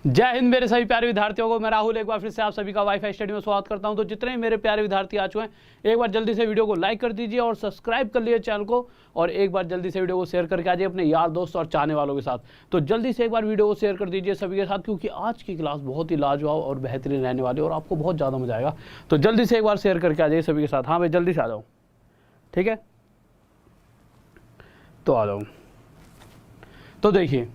जय हिंद मेरे सभी प्यारे विद्यार्थियों को। मैं राहुल एक बार फिर से आप सभी का वाईफाई स्टडी में स्वागत करता हूं। तो जितने भी मेरे प्यारे विद्यार्थी आ चुके हैं, एक बार जल्दी से वीडियो को लाइक कर दीजिए और सब्सक्राइब कर लीजिए चैनल को, और एक बार जल्दी से वीडियो को शेयर करके आ जाइए अपने यार दोस्त और चाहने वालों के साथ। तो जल्दी से एक बार वीडियो को शेयर कर दीजिए सभी के साथ, क्योंकि आज की क्लास बहुत ही लाजवाब और बेहतरीन रहने वाली है और आपको बहुत ज़्यादा मजा आएगा। तो जल्दी से एक बार शेयर करके आ जाइए सभी के साथ। हाँ भाई जल्दी से आ जाओ, ठीक है। तो आ जाओ। तो देखिए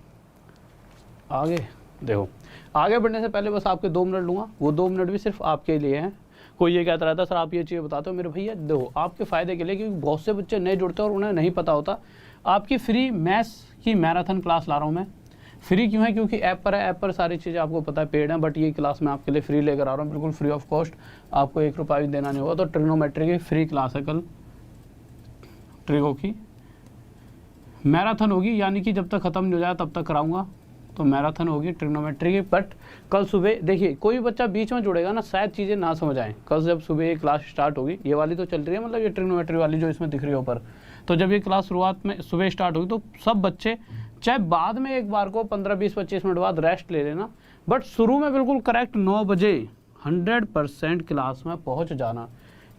आगे देखो, आगे बढ़ने से पहले बस आपके 2 मिनट लूँगा। वो 2 मिनट भी सिर्फ आपके लिए हैं। कोई ये कहता रहता सर आप ये चीज़ें बताते हो, मेरे भैया देखो आपके फ़ायदे के लिए, क्योंकि बहुत से बच्चे नए जुड़ते हैं और उन्हें नहीं पता होता। आपकी फ्री मैथ्स की मैराथन क्लास ला रहा हूँ मैं। फ्री क्यों है? क्योंकि ऐप पर है, ऐप पर सारी चीज़ें आपको पता है पेड हैं, बट ये क्लास मैं आपके लिए फ्री लेकर आ रहा हूँ, बिल्कुल फ्री ऑफ कॉस्ट। आपको 1 रुपया भी देना नहीं होगा। तो ट्रिग्नोमेट्री की फ्री क्लास है। कल ट्रिगो की मैराथन होगी, यानी कि जब तक ख़त्म नहीं हो जाए तब तक कराऊंगा। तो मैराथन होगी ट्रिग्नोमेट्री की। बट कल सुबह देखिए, कोई बच्चा बीच में जुड़ेगा ना, शायद चीज़ें ना समझ आएँ। कल जब सुबह ये क्लास स्टार्ट होगी, ये वाली तो चल रही है, मतलब ये ट्रिग्नोमेट्री वाली जो इसमें दिख रही है ऊपर, तो जब ये क्लास शुरुआत में सुबह स्टार्ट होगी तो सब बच्चे, चाहे बाद में एक बार को 15, 20, 25 मिनट बाद रेस्ट ले लेना, बट शुरू में बिल्कुल करेक्ट 9 बजे 100% क्लास में पहुँच जाना।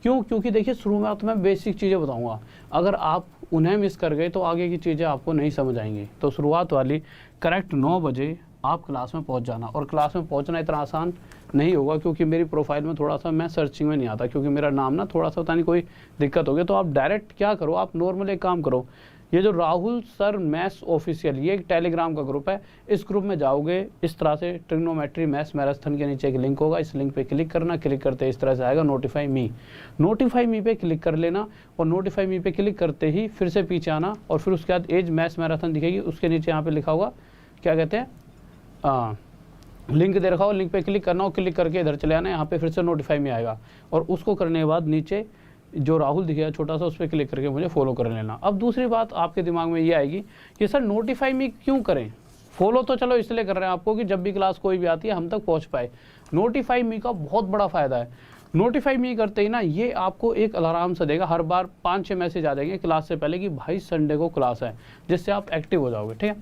क्यों? क्योंकि देखिए शुरू में तो मैं बेसिक चीज़ें बताऊंगा, अगर आप उन्हें मिस कर गए तो आगे की चीज़ें आपको नहीं समझ आएंगी। तो शुरुआत वाली करेक्ट 9 बजे आप क्लास में पहुंच जाना। और क्लास में पहुंचना इतना आसान नहीं होगा, क्योंकि मेरी प्रोफाइल में थोड़ा सा मैं सर्चिंग में नहीं आता, क्योंकि मेरा नाम ना थोड़ा सा पता नहीं कोई दिक्कत हो गई। तो आप डायरेक्ट क्या करो, आप नॉर्मल एक काम करो, ये जो राहुल सर मैथ्स ऑफिशियल, ये एक टेलीग्राम का ग्रुप है, इस ग्रुप में जाओगे, इस तरह से ट्रिग्नोमेट्री मैथ्स मैराथन के नीचे एक लिंक होगा, इस लिंक पे क्लिक करना। क्लिक करते इस तरह से आएगा नोटिफाई मी। नोटिफाई मी पे क्लिक कर लेना, और नोटिफाई मी पे क्लिक करते ही फिर से पीछे आना, और फिर उसके बाद एज मैथ्स मैराथन दिखेगी, उसके नीचे यहाँ पे लिखा होगा क्या कहते हैं, लिंक दे रखा हो, लिंक पे क्लिक करना, और क्लिक करके इधर चले आना। यहाँ पे फिर से नोटिफाई में आएगा, और उसको करने के बाद नीचे जो राहुल दिखेगा छोटा सा, उस पर क्लिक करके मुझे फॉलो कर लेना। अब दूसरी बात आपके दिमाग में ये आएगी कि सर नोटिफाई में क्यों करें? फॉलो तो चलो इसलिए कर रहे हैं आपको कि जब भी क्लास कोई भी आती है हम तक पहुंच पाए। नोटिफाई मी का बहुत बड़ा फ़ायदा है। नोटिफाई मी करते ही ना ये आपको एक अलार्म से देगा, हर बार 5-6 मैसेज आ जाएंगे क्लास से पहले कि भाई संडे को क्लास है, जिससे आप एक्टिव हो जाओगे, ठीक है।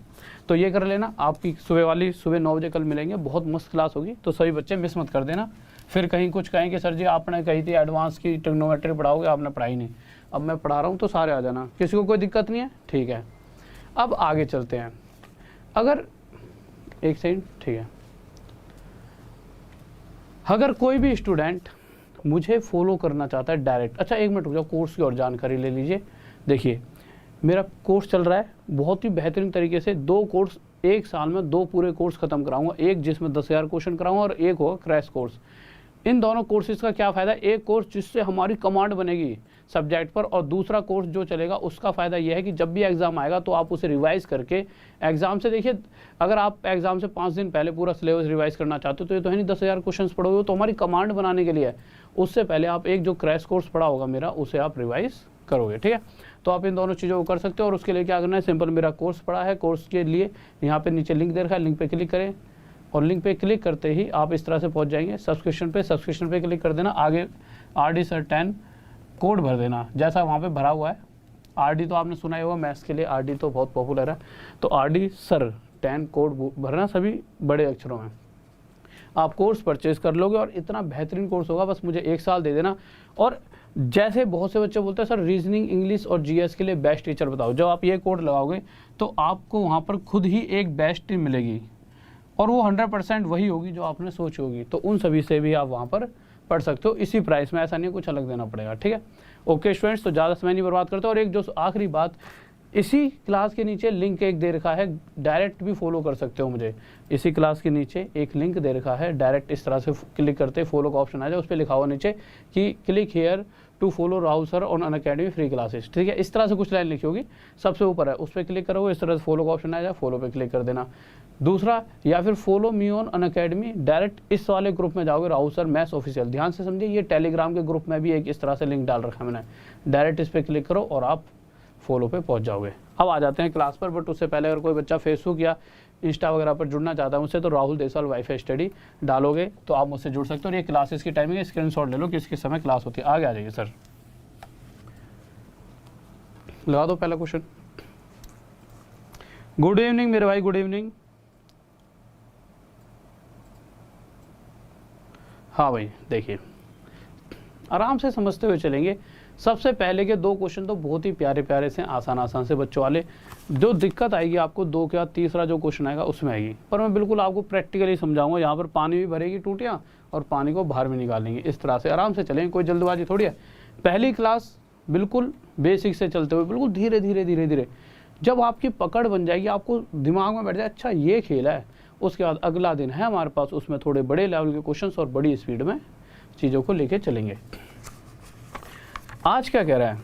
तो ये कर लेना। आपकी सुबह वाली सुबह 9 बजे कल मिलेंगे, बहुत मस्त क्लास होगी, तो सभी बच्चे मिस मत कर देना। फिर कहीं कुछ कहें कि सर जी आपने कही थी एडवांस की ट्रिग्नोमेट्री पढ़ाओगे, आपने पढ़ाई नहीं। अब मैं पढ़ा रहा हूँ तो सारे आ जाना, किसी को कोई दिक्कत नहीं है, ठीक है। अब आगे चलते हैं। अगर एक सेकंड, ठीक है, अगर कोई भी स्टूडेंट मुझे फॉलो करना चाहता है डायरेक्ट, अच्छा 1 मिनट रुक जाओ, कोर्स की और जानकारी ले लीजिए। देखिए मेरा कोर्स चल रहा है बहुत ही बेहतरीन तरीके से। 2 कोर्स, 1 साल में 2 पूरे कोर्स खत्म कराऊंगा, एक जिसमें 10,000 क्वेश्चन कराऊंगा और एक होगा क्रैश कोर्स। इन दोनों कोर्सेज का क्या फ़ायदा? एक कोर्स जिससे हमारी कमांड बनेगी सब्जेक्ट पर, और दूसरा कोर्स जो चलेगा उसका फ़ायदा यह है कि जब भी एग्ज़ाम आएगा तो आप उसे रिवाइज़ करके एग्ज़ाम से, देखिए अगर आप एग्ज़ाम से 5 दिन पहले पूरा सिलेबस रिवाइज़ करना चाहते हो तो ये तो है नहीं 10,000 क्वेश्चन पढ़ोगे, तो हमारी कमांड बनाने के लिए है। उससे पहले आप एक जो क्रैश कोर्स पढ़ा होगा मेरा, उसे आप रिवाइज़ करोगे, ठीक है। तो आप इन दोनों चीज़ों को कर सकते हो, और उसके लिए क्या करना है, सिंपल मेरा कोर्स पढ़ा है, कोर्स के लिए यहाँ पे नीचे लिंक दे रखा है, लिंक पे क्लिक करें, और लिंक पे क्लिक करते ही आप इस तरह से पहुंच जाएंगे सब्सक्रिप्शन पे। सब्सक्रिप्शन पे क्लिक कर देना, आगे RD सर 10 कोड भर देना, जैसा वहाँ पे भरा हुआ है। RD तो आपने सुना ही होगा, मैथ्स के लिए RD तो बहुत पॉपुलर है। तो RD सर 10 कोड भरना सभी बड़े अक्षरों में। आप कोर्स परचेज कर लोगे, और इतना बेहतरीन कोर्स होगा, बस मुझे 1 साल दे देना। और जैसे बहुत से बच्चे बोलते हैं सर रीजनिंग, इंग्लिश और GS के लिए बेस्ट टीचर बताओ, जब आप ये कोड लगाओगे तो आपको वहाँ पर खुद ही एक बेस्ट टीम मिलेगी, और वो 100% वही होगी जो आपने सोची होगी। तो उन सभी से भी आप वहाँ पर पढ़ सकते हो इसी प्राइस में, ऐसा नहीं कुछ अलग देना पड़ेगा, ठीक है। ओके स्टूडेंट्स, तो ज़्यादा समय नहीं बर्बाद करते। और एक जो आखिरी बात, इसी क्लास के नीचे लिंक एक दे रखा है, डायरेक्ट भी फॉलो कर सकते हो मुझे। इसी क्लास के नीचे एक लिंक दे रखा है, डायरेक्ट इस तरह से क्लिक करते फॉलो का ऑप्शन आ जाए, उस पर लिखा हुआ नीचे कि click here to follow Rahul sir on Unacademy free classes, ठीक है। इस तरह से कुछ लाइन लिखी होगी, सबसे ऊपर है, उस पर क्लिक करोगे, इस तरह से फॉलो का ऑप्शन आ जाए, फॉलो पे क्लिक कर देना। दूसरा, या फिर follow me on Unacademy, direct इस वाले ग्रुप में जाओगे, राहुल सर मैथ्स ऑफिशियल। ध्यान से समझिए, ये टेलीग्राम के ग्रुप में भी एक इस तरह से लिंक डाल रखा है मैंने, डायरेक्ट इस पर क्लिक करो और आप फॉलो पे पहुंच जाओगे। अब आ जाते हैं क्लास पर, बट उससे पहले अगर कोई बच्चा फेसबुक या इंस्टा वगैरह पर जुड़ना चाहता है मुझसे, तो राहुल देसवाल वाईफाई स्टडी डालोगे तो आप मुझसे जुड़ सकते हो। और ये क्लासेस की टाइमिंग है, स्क्रीनशॉट ले लो किस किस समय क्लास होती है। आगे आ जाइए सर, लगा दो पहला क्वेश्चन। गुड इवनिंग मेरे भाई, गुड इवनिंग। हाँ भाई देखिए, आराम से समझते हुए चलेंगे। सबसे पहले के 2 क्वेश्चन तो बहुत ही प्यारे प्यारे से, आसान से बच्चों वाले। जो दिक्कत आएगी आपको 2 के बाद तीसरा जो क्वेश्चन आएगा उसमें आएगी, पर मैं बिल्कुल आपको प्रैक्टिकली समझाऊंगा। यहाँ पर पानी भी भरेगी टूटियाँ और पानी को बाहर भी निकालेंगे। इस तरह से आराम से चलेंगे, कोई जल्दबाजी थोड़ी है। पहली क्लास बिल्कुल बेसिक से चलते हुए, बिल्कुल धीरे धीरे जब आपकी पकड़ बन जाएगी, आपको दिमाग में बैठ जाए अच्छा ये खेल है, उसके बाद अगला दिन है हमारे पास, उसमें थोड़े बड़े लेवल के क्वेश्चंस और बड़ी स्पीड में चीज़ों को लेके चलेंगे। आज क्या कह रहा है?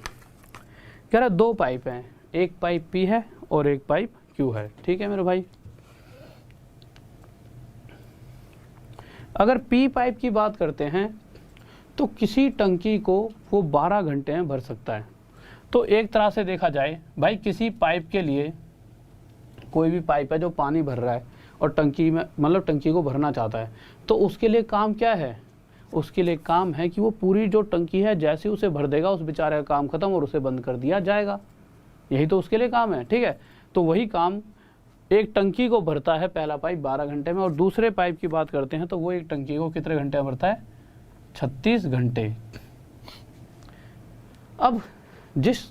कह रहा है 2 पाइप हैं, एक पाइप P है और एक पाइप Q है। ठीक है मेरे भाई, अगर P पाइप की बात करते हैं तो किसी टंकी को वो 12 घंटे में भर सकता है। तो एक तरह से देखा जाए भाई, किसी पाइप के लिए, कोई भी पाइप है जो पानी भर रहा है और टंकी में मतलब टंकी को भरना चाहता है, तो उसके लिए काम क्या है? उसके लिए काम है कि वो पूरी जो टंकी है जैसे उसे भर देगा, उस बेचारे का काम खत्म और उसे बंद कर दिया जाएगा। यही तो उसके लिए काम है। ठीक है, तो वही काम एक टंकी को भरता है पहला पाइप 12 घंटे में, और दूसरे पाइप की बात करते हैं तो वो एक टंकी को कितने घंटे में भरता है? 36 घंटे। अब जिस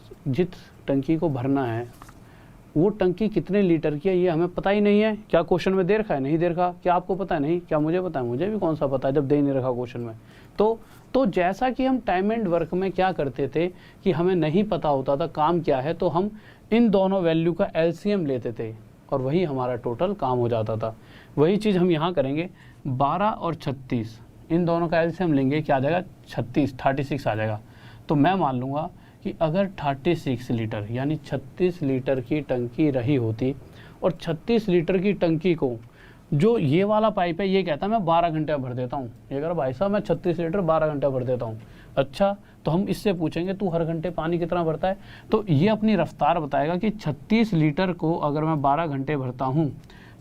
टंकी को भरना है वो टंकी कितने लीटर की है ये हमें पता ही नहीं है। क्या क्वेश्चन में दे रखा है? नहीं दे रखा। क्या आपको पता है? नहीं। क्या मुझे पता है? मुझे भी कौन सा पता है जब दे नहीं रखा क्वेश्चन में। तो जैसा कि हम टाइम एंड वर्क में क्या करते थे कि हमें नहीं पता होता था काम क्या है, तो हम इन दोनों वैल्यू का एलसीएम लेते थे और वही हमारा टोटल काम हो जाता था। वही चीज़ हम यहाँ करेंगे। 12 और 36 इन दोनों का एलसीएम लेंगे, क्या आ जाएगा? 36 आ जाएगा। तो मैं मान लूँगा कि अगर 36 लीटर यानी 36 लीटर की टंकी रही होती और 36 लीटर की टंकी को जो ये वाला पाइप है ये कहता है मैं 12 घंटे भर देता हूँ, ये कह रहा भाई साहब मैं 36 लीटर 12 घंटे भर देता हूँ। अच्छा, तो हम इससे पूछेंगे तू हर घंटे पानी कितना भरता है? तो ये अपनी रफ्तार बताएगा कि 36 लीटर को अगर मैं 12 घंटे भरता हूँ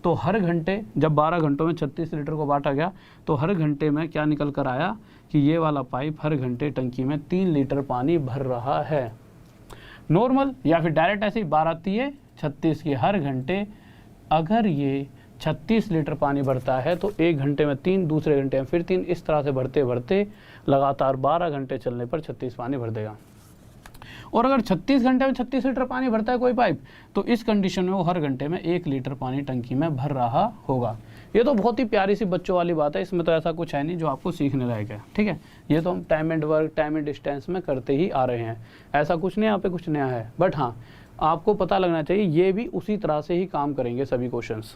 तो हर घंटे, जब 12 घंटों में 36 लीटर को बांटा गया तो हर घंटे में क्या निकल कर आया कि ये वाला पाइप हर घंटे टंकी में 3 लीटर पानी भर रहा है। नॉर्मल या फिर डायरेक्ट ऐसे ही 12 3 36 की हर घंटे अगर ये 36 लीटर पानी भरता है तो एक घंटे में 3, दूसरे घंटे में फिर 3, इस तरह से भरते भरते लगातार 12 घंटे चलने पर 36 पानी भर देगा। और अगर 36 घंटे में 36 लीटर पानी भरता है कोई पाइप, तो इस कंडीशन में वो हर घंटे में 1 लीटर पानी टंकी में भर रहा होगा। ये तो बहुत ही प्यारी सी बच्चों वाली बात है, इसमें तो ऐसा कुछ है नहीं जो आपको सीखने लायक है। ठीक है, ये तो हम time and work, time and distance में करते ही आ रहे हैं, ऐसा कुछ नहीं यहाँ पे कुछ नया है। बट हाँ, आपको पता लगना चाहिए ये भी उसी तरह से ही काम करेंगे सभी क्वेश्चंस।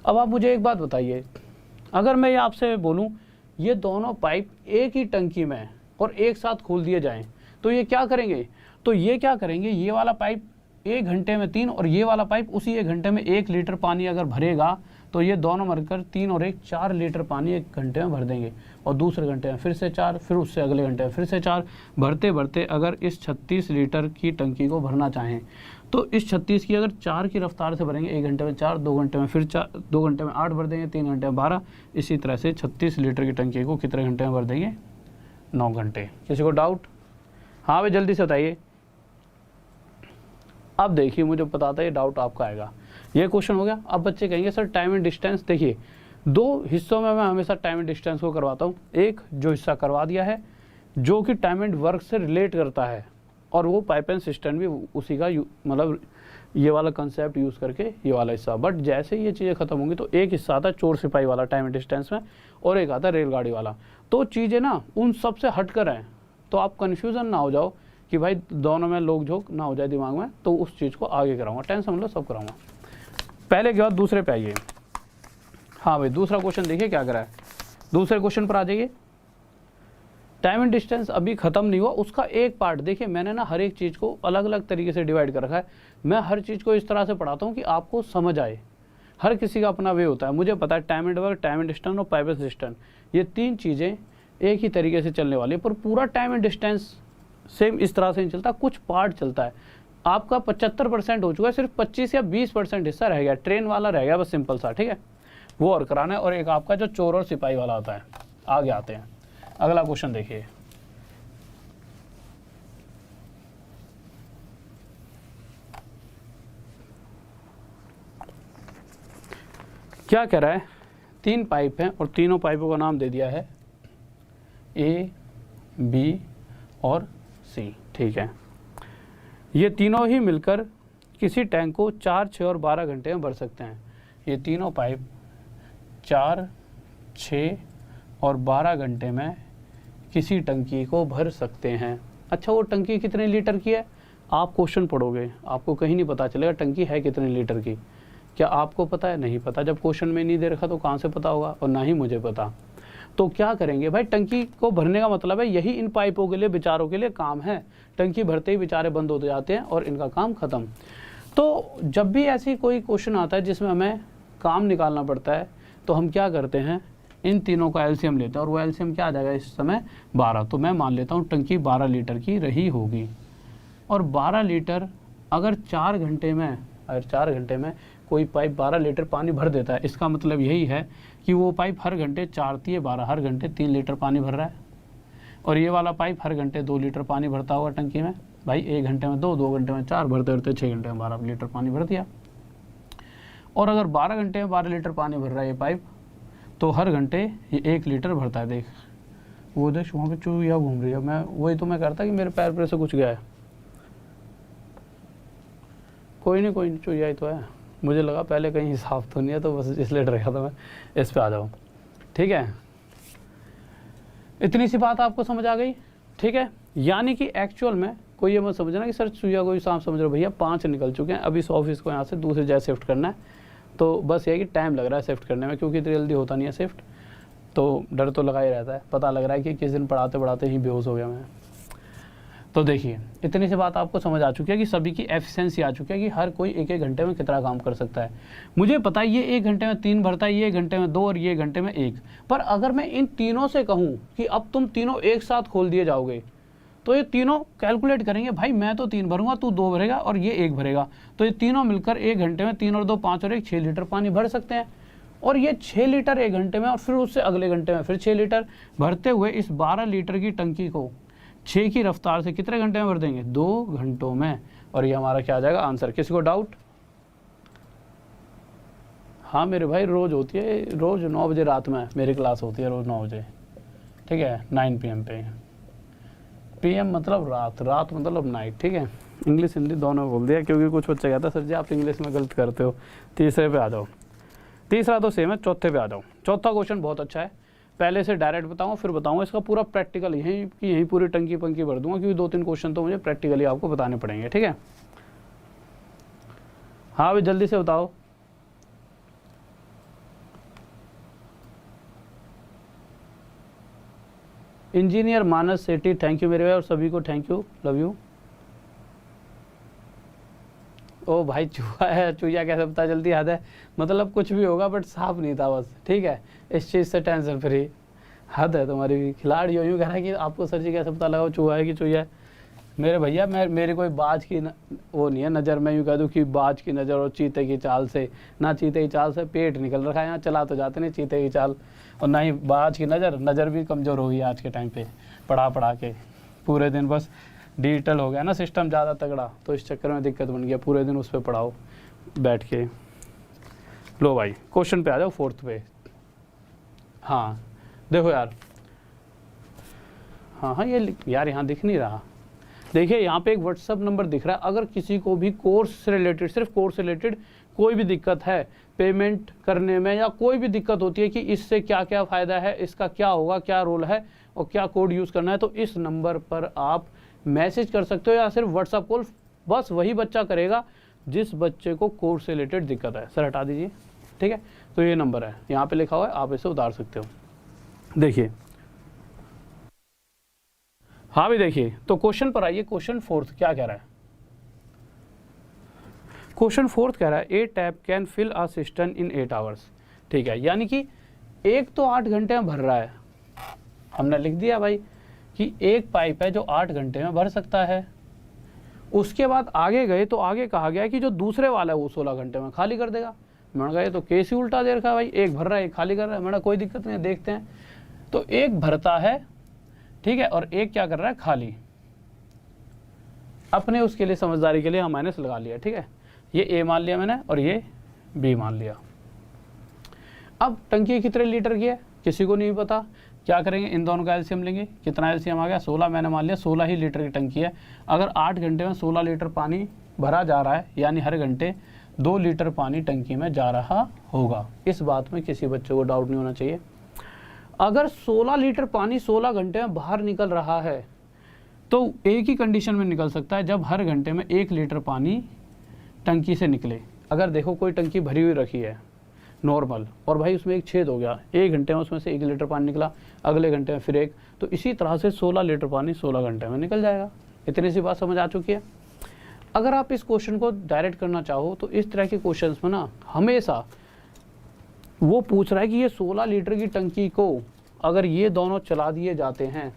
अब आप मुझे एक बात बताइए, अगर मैं ये आपसे बोलूँ ये दोनों पाइप एक ही टंकी में और एक साथ खोल दिए जाएं तो ये क्या करेंगे? तो ये क्या करेंगे, ये वाला पाइप 1 घंटे में 3 और ये वाला पाइप उसी 1 घंटे में 1 लीटर पानी अगर भरेगा तो ये दोनों मिलकर 3 और 1 4 लीटर पानी 1 घंटे में भर देंगे, और दूसरे घंटे में फिर से 4, फिर उससे अगले घंटे में फिर से 4, भरते भरते अगर इस 36 लीटर की टंकी को भरना चाहें तो इस 36 की अगर 4 की रफ्तार से भरेंगे, 1 घंटे में 4, 2 घंटे में फिर 4, 2 घंटे में 8 भर देंगे, 3 घंटे में 12, इसी तरह से 36 लीटर की टंकी को कितने घंटे में भर देंगे? 9 घंटे। किसी को डाउट? हाँ भाई जल्दी से बताइए। अब देखिए मुझे बताता है ये डाउट आपका आएगा। ये क्वेश्चन हो गया। अब बच्चे कहेंगे सर टाइम एंड डिस्टेंस, देखिए 2 हिस्सों में मैं हमेशा टाइम एंड डिस्टेंस को करवाता हूँ। एक जो हिस्सा करवा दिया है जो कि टाइम एंड वर्क से रिलेट करता है, और वो पाइप एंड सिस्टम भी उसी का मतलब ये वाला कंसेप्ट यूज़ करके ये वाला हिस्सा। बट जैसे ये चीज़ें खत्म होंगी तो एक हिस्सा आता है चोर सिपाही वाला टाइम एंड डिस्टेंस में, और एक आता है रेलगाड़ी वाला। तो चीज़ें ना उन सब से हट कर हैं, तो आप कन्फ्यूज़न ना हो जाओ कि भाई दोनों में लोग झोंक ना हो जाए दिमाग में, तो उस चीज़ को आगे कराऊंगा, टेंशन मतलब सब कराऊंगा। पहले के बाद दूसरे पे आइए। हाँ भाई दूसरा क्वेश्चन देखिए क्या करा है। दूसरे क्वेश्चन पर आ जाइए। टाइम एंड डिस्टेंस अभी खत्म नहीं हुआ, उसका एक पार्ट देखिए मैंने ना हर एक चीज़ को अलग अलग तरीके से डिवाइड कर रखा है। मैं हर चीज़ को इस तरह से पढ़ाता हूँ कि आपको समझ आए। हर किसी का अपना वे होता है। मुझे पता है time and work, time and distance और पाइप एंड सिस्टम, ये 3 चीज़ें एक ही तरीके से चलने वाली है, पर पूरा टाइम एंड डिस्टेंस सेम इस तरह से नहीं चलता, कुछ पार्ट चलता है। आपका 75% हो चुका है, सिर्फ 25 या 20% हिस्सा रह गया, ट्रेन वाला रह गया बस सिंपल सा। ठीक है, वो और कराना है। और एक आपका जो चोर और सिपाही वाला आता है। आगे आते हैं, अगला क्वेश्चन देखिए। क्या कह रहा है? 3 पाइप हैं और तीनों पाइपों का नाम दे दिया है ए, बी और सी, ठीक है। ये तीनों ही मिलकर किसी टैंक को 4, 6 और 12 घंटे में भर सकते हैं। ये तीनों पाइप 4, 6 और 12 घंटे में किसी टंकी को भर सकते हैं। अच्छा, वो टंकी कितने लीटर की है? आप क्वेश्चन पढ़ोगे, आपको कहीं नहीं पता चलेगा टंकी है कितने लीटर की। क्या आपको पता है? नहीं पता। जब क्वेश्चन में नहीं दे रखा तो कहाँ से पता होगा, और ना ही मुझे पता। तो क्या करेंगे भाई, टंकी को भरने का मतलब है यही इन पाइपों के लिए, बेचारों के लिए काम है। टंकी भरते ही बेचारे बंद हो जाते हैं और इनका काम खत्म। तो जब भी ऐसी कोई क्वेश्चन आता है जिसमें हमें काम निकालना पड़ता है, तो हम क्या करते हैं, इन तीनों का एलसीएम लेते हैं, और वो एलसीएम क्या आ जाएगा इस समय 12। तो मैं मान लेता हूँ टंकी 12 लीटर की रही होगी, और 12 लीटर अगर 4 घंटे में कोई पाइप 12 लीटर पानी भर देता है, इसका मतलब यही है कि वो पाइप हर घंटे 4 × 12 हर घंटे 3 लीटर पानी भर रहा है। और ये वाला पाइप हर घंटे 2 लीटर पानी भरता होगा टंकी में। भाई 1 घंटे में 2 घंटे में 4, भरते भरते 6 घंटे में 12 लीटर पानी भर दिया। और अगर 12 घंटे में 12 लीटर पानी भर रहा है ये पाइप, तो हर घंटे ये 1 लीटर भरता है। देख वो देख वहाँ पे चूहिया घूम रही है। मैं वही तो मैं करता कि मेरे पैर पर से कुछ गया है। कोई नहीं, चूहिया ही तो है। मुझे लगा पहले कहीं हिसाब तो नहीं है, तो बस इसलिए डर गया था मैं। इस पे आ जाओ, ठीक है। इतनी सी बात आपको समझ आ गई, ठीक है। यानी कि एक्चुअल में कोई ये मत समझना कि सर चूहिया कोई सांप समझ रहे हो। भैया 5 निकल चुके हैं, अभी इस ऑफिस को यहाँ से दूसरी जगह शिफ्ट करना है। तो बस ये कि टाइम लग रहा है शिफ्ट करने में, क्योंकि इतनी जल्दी होता नहीं है शिफ्ट। तो डर तो लगा ही रहता है। पता लग रहा है कि किस दिन पढ़ाते पढ़ाते ही बेहोश हो गया मैं। तो देखिए, इतनी सी बात आपको समझ आ चुकी है कि सभी की एफिशिएंसी आ चुकी है कि हर कोई 1-1 घंटे में कितना काम कर सकता है। मुझे पता है ये 1 घंटे में 3 भरता है, ये 1 घंटे में 2 और ये 1 घंटे में 1। पर अगर मैं इन तीनों से कहूँ कि अब तुम तीनों एक साथ खोल दिए जाओगे, तो ये तीनों कैलकुलेट करेंगे। भाई मैं तो 3 भरूंगा, तू 2 भरेगा और ये 1 भरेगा। तो ये तीनों मिलकर 1 घंटे में 3 और 2 5 और 1 6 लीटर पानी भर सकते हैं। और ये 6 लीटर 1 घंटे में, और फिर उससे अगले घंटे में फिर 6 लीटर भरते हुए इस 12 लीटर की टंकी को 6 की रफ्तार से कितने घंटे में भर देंगे? 2 घंटों में। और ये हमारा क्या आ जाएगा आंसर। किसी को डाउट? हाँ मेरे भाई, रोज होती है, रोज 9 बजे रात में मेरी क्लास होती है, रोज 9 बजे, ठीक है। 9 PM पे। PM मतलब रात, रात मतलब नाइट, ठीक है। इंग्लिश हिंदी दोनों बोल दिया, क्योंकि कुछ बच्चे कहते हैं सर जी आप इंग्लिश में गलत करते हो। तीसरे पे आ जाओ। तीसरा तो सेम है, चौथे पे आ जाओ। चौथा क्वेश्चन बहुत अच्छा है। पहले से डायरेक्ट बताऊँ, फिर बताऊँगा इसका पूरा प्रैक्टिकल, यहीं पूरी टंकी पंकी भर दूंगा, क्योंकि 2-3 क्वेश्चन तो मुझे प्रैक्टिकली आपको बताने पड़ेंगे, ठीक है। हाँ भाई जल्दी से बताओ। Engineer Manas Sethi, thank you मेरे भाई, और सभी को थैंक यू, लव यू। ओ भाई चूहा है, चूहिया कैसे पता जल्दी याद है, मतलब कुछ भी होगा बट सांप नहीं था बस, ठीक है। इस चीज़ से टेंशन फ्री। हद है तुम्हारी भी। खिलाड़ी यूँ कह रहा है कि आपको सर जी कैसे पता लगा चूहा है कि चूहिया है। मेरे भैया मेरे कोई बाज की वो नहीं है नज़र। मैं यूँ कह दूँ कि बाज की नज़र और चीते की चाल से, ना चीते की चाल से पेट निकल रखा है यहाँ, चला तो जाते नहीं चीते की चाल, और ना ही बाज की नज़र भी कमज़ोर हो गई आज के टाइम पे, पढ़ा के पूरे दिन। बस डिजिटल हो गया ना सिस्टम ज़्यादा तगड़ा, तो इस चक्कर में दिक्कत बन गया, पूरे दिन उस पर पढ़ाओ बैठ के। लो भाई क्वेश्चन पे आ जाओ, 4th पे। हाँ देखो यार, हाँ ये यार यहाँ दिख नहीं रहा। देखिए यहाँ पे एक व्हाट्सअप नंबर दिख रहा है। अगर किसी को भी कोर्स से रिलेटेड, सिर्फ कोर्स से रिलेटेड कोई भी दिक्कत है, पेमेंट करने में या कोई भी दिक्कत होती है कि इससे क्या क्या फ़ायदा है, इसका क्या होगा, क्या रोल है और क्या कोड यूज़ करना है, तो इस नंबर पर आप मैसेज कर सकते हो या सिर्फ व्हाट्सअप कॉल। बस वही बच्चा करेगा जिस बच्चे को कोर्स से रिलेटेड दिक्कत है। सर हटा दीजिए, ठीक है। तो ये नंबर है, यहाँ पे लिखा हुआ है, आप इसे उतार सकते हो। देखिए, हाँ भी देखिए, तो क्वेश्चन पर आइए। क्वेश्चन 4th क्या कह रहा है? क्वेश्चन 4th कह रहा है a tap can fill a system in 8 hours, ठीक है। यानी कि एक तो 8 घंटे में भर रहा है। हमने लिख दिया भाई कि एक पाइप है जो 8 घंटे में भर सकता है। उसके बाद आगे गए तो आगे कहा गया कि जो दूसरे वाला है वो 16 घंटे में खाली कर देगा। मैंने कहा ये तो केस ही उल्टा दे रखा है भाई, एक भर रहा है एक खाली कर रहा है। मैंने कोई दिक्कत नहीं, देखते हैं। तो एक भरता है, ठीक है, और एक क्या कर रहा है, खाली। अपने उसके लिए समझदारी के लिए हम माइनस लगा लिया, ठीक है। ये ए मान लिया मैंने और ये बी मान लिया। अब टंकी कितने लीटर की है किसी को नहीं पता। क्या करेंगे, इन दोनों का एलसीएम लेंगे। कितना एलसीएम आ गया, 16। मैंने मान लिया 16 ही लीटर की टंकी है। अगर 8 घंटे में 16 लीटर पानी भरा जा रहा है, यानी हर घंटे 2 लीटर पानी टंकी में जा रहा होगा। इस बात में किसी बच्चे को डाउट नहीं होना चाहिए। अगर 16 लीटर पानी 16 घंटे में बाहर निकल रहा है तो एक ही कंडीशन में निकल सकता है, जब हर घंटे में 1 लीटर पानी टंकी से निकले। अगर देखो कोई टंकी भरी हुई रखी है नॉर्मल, और भाई उसमें एक छेद हो गया, 1 घंटे में उसमें से 1 लीटर पानी निकला, अगले घंटे में फिर 1, तो इसी तरह से 16 लीटर पानी 16 घंटे में निकल जाएगा। इतनी सी बात समझ आ चुकी है। अगर आप इस क्वेश्चन को डायरेक्ट करना चाहो तो इस तरह के क्वेश्चंस में ना हमेशा वो पूछ रहा है कि ये 16 लीटर की टंकी को अगर ये दोनों चला दिए जाते हैं,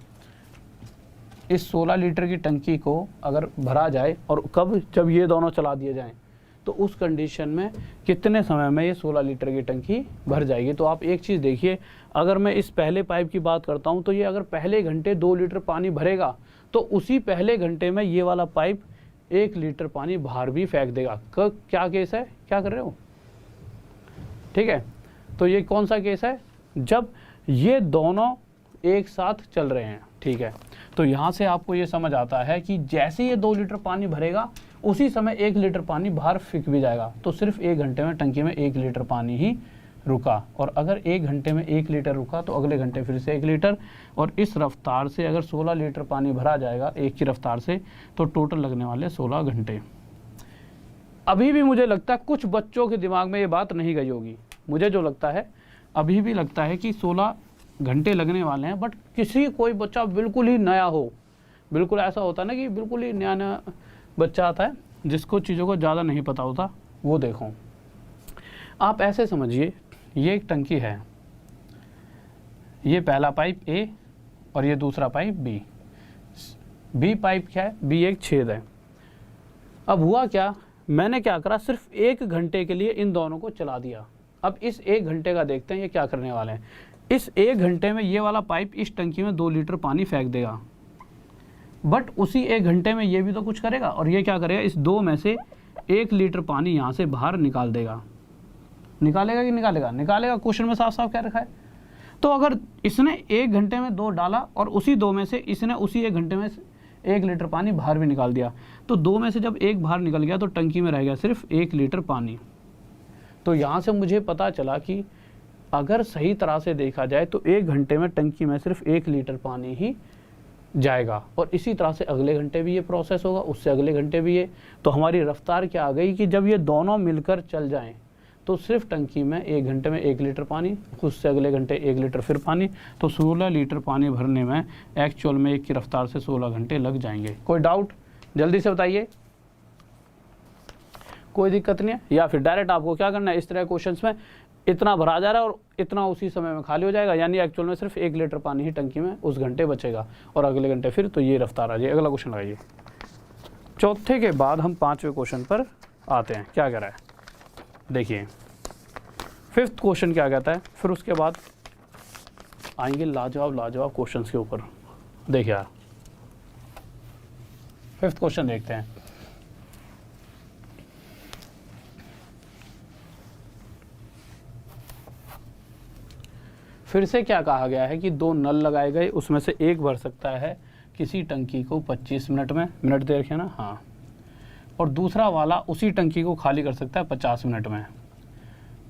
इस 16 लीटर की टंकी को अगर भरा जाए, और कब, जब ये दोनों चला दिए जाएं, तो उस कंडीशन में कितने समय में ये 16 लीटर की टंकी भर जाएगी। तो आप एक चीज़ देखिए, अगर मैं इस पहले पाइप की बात करता हूँ तो ये अगर पहले घंटे 2 लीटर पानी भरेगा तो उसी पहले घंटे में ये वाला पाइप 1 लीटर पानी बाहर भी फेंक देगा। क्या केस है, क्या कर रहे हो, ठीक है। तो ये कौन सा केस है, जब ये दोनों एक साथ चल रहे हैं, ठीक है। तो यहाँ से आपको ये समझ आता है कि जैसे ये 2 लीटर पानी भरेगा उसी समय 1 लीटर पानी बाहर फेंक भी जाएगा। तो सिर्फ 1 घंटे में टंकी में 1 लीटर पानी ही रुका, और अगर 1 घंटे में 1 लीटर रुका तो अगले घंटे फिर से 1 लीटर, और इस रफ्तार से अगर 16 लीटर पानी भरा जाएगा एक की रफ्तार से, तो टोटल लगने वाले 16 घंटे। अभी भी मुझे लगता है कुछ बच्चों के दिमाग में ये बात नहीं गई होगी, मुझे जो लगता है अभी भी लगता है कि 16 घंटे लगने वाले हैं। बट कोई बच्चा बिल्कुल ही नया हो, बिल्कुल ऐसा होता है ना कि बिल्कुल ही नया नया बच्चा आता है जिसको चीज़ों को ज़्यादा नहीं पता होता, वो देखो आप ऐसे समझिए, ये एक टंकी है, ये पहला पाइप ए और ये दूसरा पाइप बी। बी पाइप क्या है, बी एक छेद है। अब हुआ क्या, मैंने क्या करा, सिर्फ 1 घंटे के लिए इन दोनों को चला दिया। अब इस 1 घंटे का देखते हैं ये क्या करने वाले हैं। इस 1 घंटे में ये वाला पाइप इस टंकी में 2 लीटर पानी फेंक देगा, बट उसी 1 घंटे में ये भी तो कुछ करेगा, और ये क्या करेगा, इस 2 में से 1 लीटर पानी यहाँ से बाहर निकाल देगा। निकालेगा कि निकालेगा, निकालेगा, क्वेश्चन में साफ साफ क्या रखा है। तो अगर इसने 1 घंटे में 2 डाला और उसी 2 में से इसने उसी 1 घंटे में 1 लीटर पानी बाहर भी निकाल दिया, तो 2 में से जब 1 बाहर निकल गया तो टंकी में रह गया सिर्फ 1 लीटर पानी। तो यहाँ से मुझे पता चला कि अगर सही तरह से देखा जाए तो 1 घंटे में टंकी में सिर्फ 1 लीटर पानी ही जाएगा, और इसी तरह से अगले घंटे भी ये प्रोसेस होगा, उससे अगले घंटे भी ये। तो हमारी रफ्तार क्या आ गई कि जब ये दोनों मिलकर चल जाएं तो सिर्फ टंकी में 1 घंटे में 1 लीटर पानी, उससे अगले घंटे 1 लीटर फिर पानी, तो 16 लीटर पानी भरने में एक्चुअल में 1 की रफ्तार से 16 घंटे लग जाएंगे। कोई डाउट जल्दी से बताइए, कोई दिक्कत नहीं है। या फिर डायरेक्ट आपको क्या करना है, इस तरह क्वेश्चंस में इतना भरा जा रहा है और इतना उसी समय में खाली हो जाएगा, यानी एक्चुअल में सिर्फ 1 लीटर पानी ही टंकी में उस घंटे बचेगा, और अगले घंटे फिर, तो ये रफ्तार आ जाए। अगला क्वेश्चन लगाइए। चौथे के बाद हम 5वें क्वेश्चन पर आते हैं। क्या कह रहा है देखिए, 5th क्वेश्चन क्या कहता है, फिर उसके बाद आएंगे लाजवाब क्वेश्चन के ऊपर। देखिए यार 5th क्वेश्चन देखते हैं। फिर से क्या कहा गया है कि 2 नल लगाए गए, उसमें से एक भर सकता है किसी टंकी को 25 मिनट में, मिनट दे रखे ना, हाँ, और दूसरा वाला उसी टंकी को खाली कर सकता है 50 मिनट में।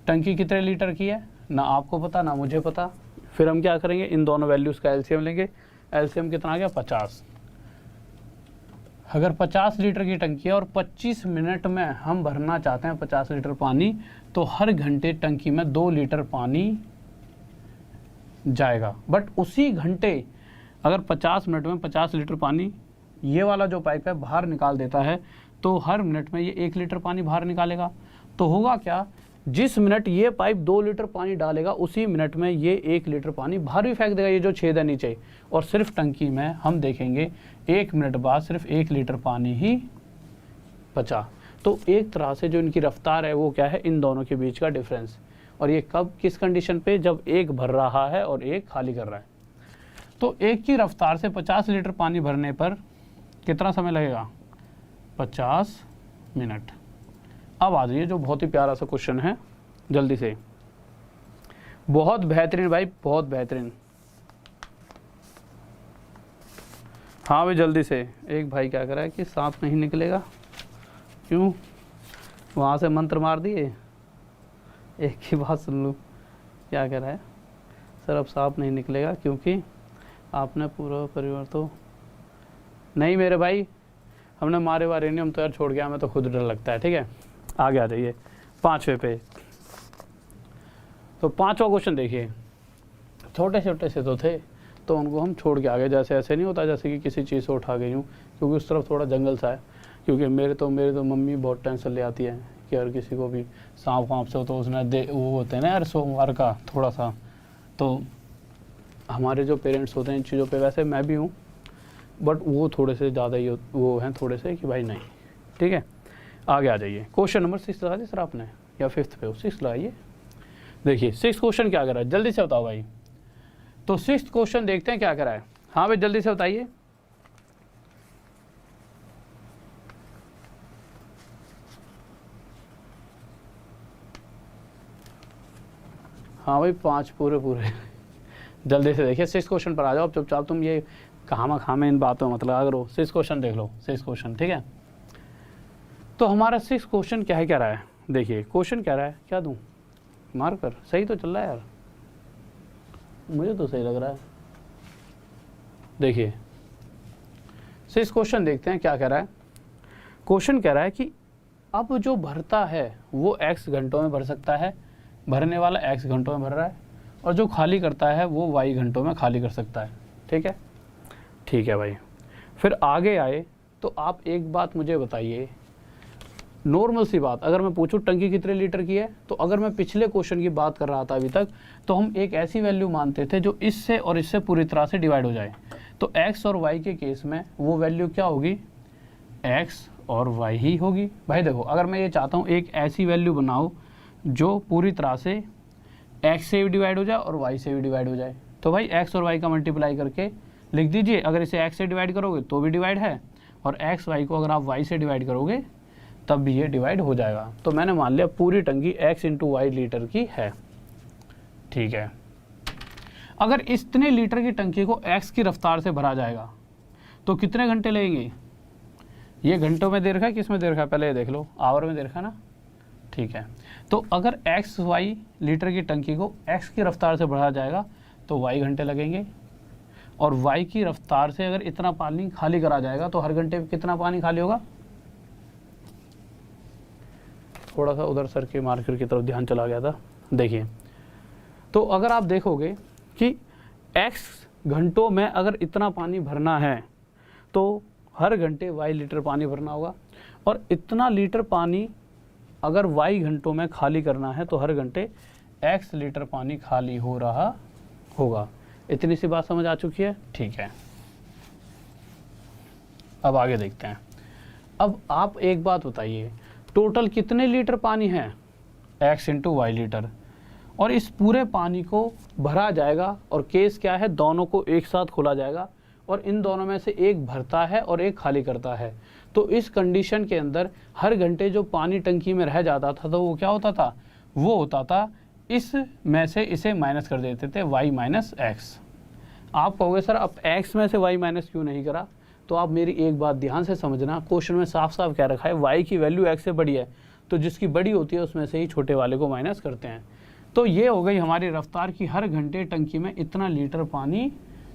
टंकी कितने लीटर की है, ना आपको पता ना मुझे पता। फिर हम क्या करेंगे, इन दोनों वैल्यूज़ का एलसीएम लेंगे। एलसीएम कितना आ गया, 50। अगर 50 लीटर की टंकी है और 25 मिनट में हम भरना चाहते हैं 50 लीटर पानी, तो हर घंटे टंकी में 2 लीटर पानी जाएगा। बट उसी घंटे अगर 50 मिनट में 50 लीटर पानी ये वाला जो पाइप है बाहर निकाल देता है, तो हर मिनट में ये 1 लीटर पानी बाहर निकालेगा। तो होगा क्या, जिस मिनट ये पाइप 2 लीटर पानी डालेगा उसी मिनट में ये 1 लीटर पानी बाहर भी फेंक देगा, ये जो छेद है नीचे, और सिर्फ टंकी में हम देखेंगे 1 मिनट बाद सिर्फ 1 लीटर पानी ही बचा। तो एक तरह से जो इनकी रफ्तार है वो क्या है, इन दोनों के बीच का डिफरेंस। और ये कब, किस कंडीशन पे, जब एक भर रहा है और एक खाली कर रहा है। तो एक की रफ्तार से 50 लीटर पानी भरने पर कितना समय लगेगा, 50 मिनट। अब आ जाइए जो बहुत ही प्यारा सा क्वेश्चन है, जल्दी से, बहुत बेहतरीन भाई, बहुत बेहतरीन। हाँ भाई जल्दी से। एक भाई क्या करा है कि सांप नहीं निकलेगा, क्यों, वहाँ से मंत्र मार दिए। एक ही बात सुन लूँ, क्या कह रहा है सर, अब सांप नहीं निकलेगा क्योंकि आपने पूरा परिवार तो नहीं मेरे भाई, हमने मारे वारे नहीं, हम तो यार छोड़ गया, हमें तो खुद डर लगता है। ठीक है, आगे आ जाइए 5वें पे। तो 5वां क्वेश्चन देखिए, छोटे छोटे से तो थे तो उनको हम छोड़ के आ गए, जैसे ऐसे नहीं होता जैसे कि किसी चीज़ से उठा गई हूँ, क्योंकि उस तरफ थोड़ा जंगल सा है। क्योंकि मेरे तो मम्मी बहुत टेंशन ले आती है कि यार किसी को भी सांप वाँप से हो तो उसने वो होते हैं ना यार सोमवार का थोड़ा सा, तो हमारे जो पेरेंट्स होते हैं इन चीज़ों पे, वैसे मैं भी हूँ बट वो थोड़े से ज़्यादा ही वो हैं थोड़े से कि भाई नहीं। ठीक है, आगे आ जाइए। क्वेश्चन नंबर 6 लगा दिया सर आपने या 5th पे हो? 6 लगाइए। देखिए 6th क्वेश्चन क्या करा है, जल्दी से बताओ भाई। तो 6th क्वेश्चन देखते हैं क्या करा है। हाँ भाई जल्दी से बताइए। हाँ भाई 5 पूरे जल्दी से देखिए 6th क्वेश्चन पर आ जाओ। चुपचाप तुम ये कहाँ में इन बातों मतलब अगर हो। 6th क्वेश्चन देख लो, 6th क्वेश्चन। ठीक है, तो हमारा 6th क्वेश्चन क्या है, कह रहा है, देखिए क्वेश्चन कह रहा है, क्या दूं मार्कर, सही तो चल रहा है यार, मुझे तो सही लग रहा है। देखिए 6th क्वेश्चन देखते हैं क्या कह रहा है। क्वेश्चन कह रहा है कि अब जो भरता है वो x घंटों में भर सकता है, भरने वाला x घंटों में भर रहा है, और जो खाली करता है वो y घंटों में खाली कर सकता है। ठीक है भाई। फिर आगे आए तो आप एक बात मुझे बताइए, नॉर्मल सी बात, अगर मैं पूछूं टंकी कितने लीटर की है, तो अगर मैं पिछले क्वेश्चन की बात कर रहा था अभी तक, तो हम एक ऐसी वैल्यू मानते थे जो इससे और इससे पूरी तरह से डिवाइड हो जाए। तो x और y के केस में वो वैल्यू क्या होगी, x और y ही होगी। भाई देखो, अगर मैं ये चाहता हूँ एक ऐसी वैल्यू बनाओ जो पूरी तरह से x से भी डिवाइड हो जाए और y से भी डिवाइड हो जाए, तो भाई x और y का मल्टीप्लाई करके लिख दीजिए। अगर इसे x से डिवाइड करोगे तो भी डिवाइड है, और x y को अगर आप y से डिवाइड करोगे तब भी ये डिवाइड हो जाएगा। तो मैंने मान लिया पूरी टंकी x इंटू वाई लीटर की है। ठीक है, अगर इतने लीटर की टंकी को x की रफ्तार से भरा जाएगा तो कितने घंटे लगेंगे, ये घंटों में दे रखा है, किस में दे रखा है, पहले ये देख लो, आवर में दे रखा है ना। ठीक है, तो अगर x y लीटर की टंकी को x की रफ्तार से बढ़ाया जाएगा तो y घंटे लगेंगे, और y की रफ्तार से अगर इतना पानी खाली करा जाएगा तो हर घंटे कितना पानी खाली होगा। थोड़ा सा उधर सर के मार्कर की तरफ ध्यान चला गया था। देखिए, तो अगर आप देखोगे कि x घंटों में अगर इतना पानी भरना है तो हर घंटे y लीटर पानी भरना होगा, और इतना लीटर पानी अगर y घंटों में खाली करना है तो हर घंटे x लीटर पानी खाली हो रहा होगा। इतनी सी बात समझ आ चुकी है। ठीक है, अब आगे देखते हैं। अब आप एक बात बताइए, टोटल कितने लीटर पानी है, x इंटू वाई लीटर, और इस पूरे पानी को भरा जाएगा, और केस क्या है, दोनों को एक साथ खोला जाएगा, और इन दोनों में से एक भरता है और एक खाली करता है। तो इस कंडीशन के अंदर हर घंटे जो पानी टंकी में रह जाता था तो वो क्या होता था, वो होता था इस में से इसे माइनस कर देते थे, y माइनस एक्स। आप कहोगे सर अब x में से y माइनस क्यों नहीं करा, तो आप मेरी एक बात ध्यान से समझना, क्वेश्चन में साफ साफ क्या रखा है, y की वैल्यू x से बड़ी है, तो जिसकी बड़ी होती है उसमें से ही छोटे वाले को माइनस करते हैं। तो ये हो गई हमारी रफ्तार की हर घंटे टंकी में इतना लीटर पानी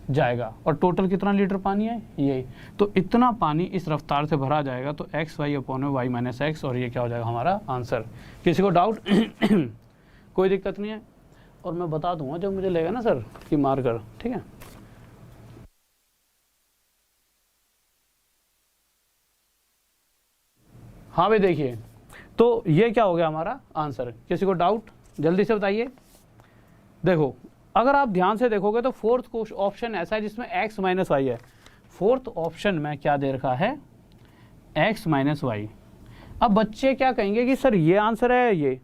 जाएगा, और टोटल कितना लीटर पानी है यही, तो इतना पानी इस रफ्तार से भरा जाएगा, तो एक्स वाई अपॉन में वाई माइनस एक्स, और ये क्या हो जाएगा हमारा आंसर। किसी को डाउट कोई दिक्कत नहीं है, और मैं बता दूंगा जब मुझे लगेगा ना सर कि मार कर। ठीक है, हाँ भाई देखिए, तो ये क्या हो गया हमारा आंसर। किसी को डाउट जल्दी से बताइए। देखो, अगर आप ध्यान से देखोगे तो फोर्थ ऑप्शन ऐसा है जिसमें x माइनस वाई है। फोर्थ ऑप्शन में क्या दे रखा है, x माइनस वाई। अब बच्चे क्या कहेंगे कि सर ये आंसर है ये,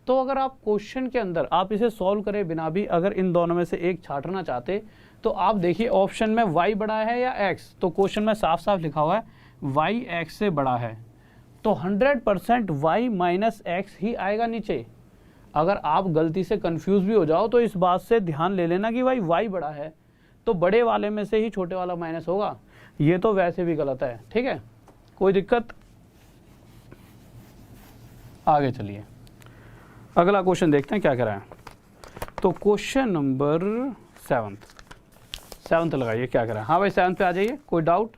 तो अगर आप क्वेश्चन के अंदर आप इसे सॉल्व करे बिना भी अगर इन दोनों में से एक छांटना चाहते, तो आप देखिए ऑप्शन में y बड़ा है या x, तो क्वेश्चन में साफ साफ लिखा हुआ है y x से बड़ा है, तो 100% y माइनस एक्स ही आएगा नीचे। अगर आप गलती से कंफ्यूज भी हो जाओ तो इस बात से ध्यान ले लेना कि भाई y बड़ा है तो बड़े वाले में से ही छोटे वाला माइनस होगा। ये तो वैसे भी गलत है, ठीक है, कोई दिक्कत। आगे चलिए, अगला क्वेश्चन देखते हैं क्या कह रहा है। तो क्वेश्चन नंबर 7 लगाइए क्या कह रहा है। हाँ भाई 7 पे आ जाइए, कोई डाउट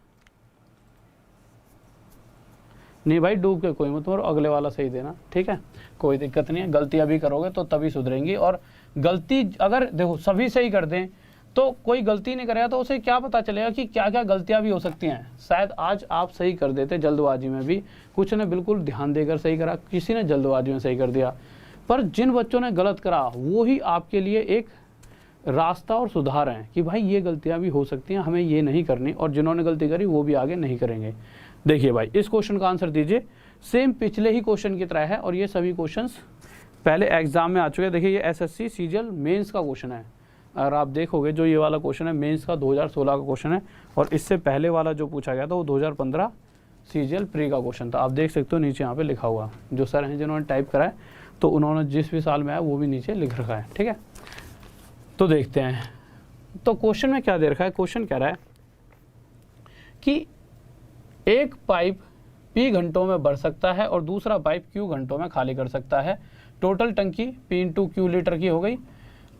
नहीं भाई, डूब के कोई मत मरो, अगले वाला सही देना, ठीक है, कोई दिक्कत नहीं है। गलतियां भी करोगे तो तभी सुधरेंगी, और गलती अगर देखो सभी सही कर दें तो कोई गलती नहीं करेगा तो उसे क्या पता चलेगा कि क्या क्या गलतियां भी हो सकती हैं। शायद आज आप सही कर देते जल्दबाजी में भी, कुछ ने बिल्कुल ध्यान देकर सही करा, किसी ने जल्दबाजी में सही कर दिया, पर जिन बच्चों ने गलत करा वो ही आपके लिए एक रास्ता और सुधार है कि भाई ये गलतियां भी हो सकती हैं, हमें ये नहीं करनी, और जिन्होंने गलती करी वो भी आगे नहीं करेंगे। देखिए भाई इस क्वेश्चन का आंसर दीजिए, सेम पिछले ही क्वेश्चन की तरह है, और ये सभी क्वेश्चंस पहले एग्जाम में आ चुके हैं। देखिए ये एसएससी सीजीएल मेंस का क्वेश्चन है, और आप देखोगे जो ये वाला क्वेश्चन है मेंस का 2016 का क्वेश्चन है, और इससे पहले वाला जो पूछा गया था वो 2015 सीजीएल प्री का क्वेश्चन था। आप देख सकते हो नीचे यहाँ पे लिखा हुआ, जो सर हैं जिन्होंने टाइप करा है तो उन्होंने जिस भी साल में आया वो भी नीचे लिख रखा है, ठीक है। तो देखते हैं, तो क्वेश्चन में क्या दे रखा है। क्वेश्चन कह रहा है कि एक पाइप P घंटों में भर सकता है और दूसरा पाइप Q घंटों में खाली कर सकता है। टोटल टंकी P इंटू Q लीटर की हो गई।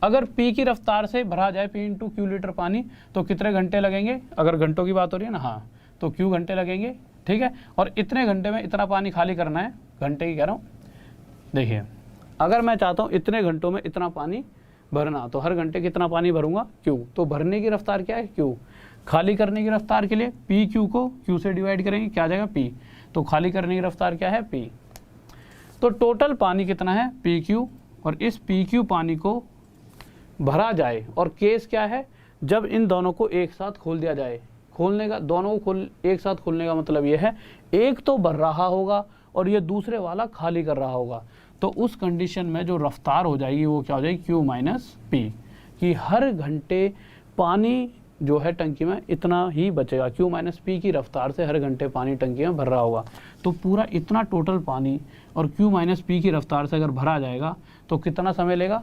अगर P की रफ्तार से भरा जाए P इंटू Q लीटर पानी तो कितने घंटे लगेंगे। अगर घंटों की बात हो रही है ना, हाँ, तो Q घंटे लगेंगे, ठीक है। और इतने घंटे में इतना पानी खाली करना है, घंटे की कह रहा हूँ। देखिए अगर मैं चाहता हूँ इतने घंटों में इतना पानी भरना, तो हर घंटे कितना पानी भरूंगा, Q। तो भरने की रफ्तार क्या है, Q। खाली करने की रफ्तार के लिए पी क्यू को Q से डिवाइड करेंगे, क्या आ जाएगा P। तो खाली करने की रफ्तार क्या है, P। तो टोटल पानी कितना है, PQ, और इस PQ पानी को भरा जाए, और केस क्या है, जब इन दोनों को एक साथ खोल दिया जाए। खोलने का, दोनों को एक साथ खोलने का मतलब ये है एक तो भर रहा होगा और ये दूसरे वाला खाली कर रहा होगा। तो उस कंडीशन में जो रफ्तार हो जाएगी वो क्या हो जाएगी, Q माइनस P, कि हर घंटे पानी जो है टंकी में इतना ही बचेगा। Q माइनस P की रफ्तार से हर घंटे पानी टंकी में भर रहा होगा। तो पूरा इतना टोटल पानी और Q माइनस P की रफ्तार से अगर भरा जाएगा तो कितना समय लेगा,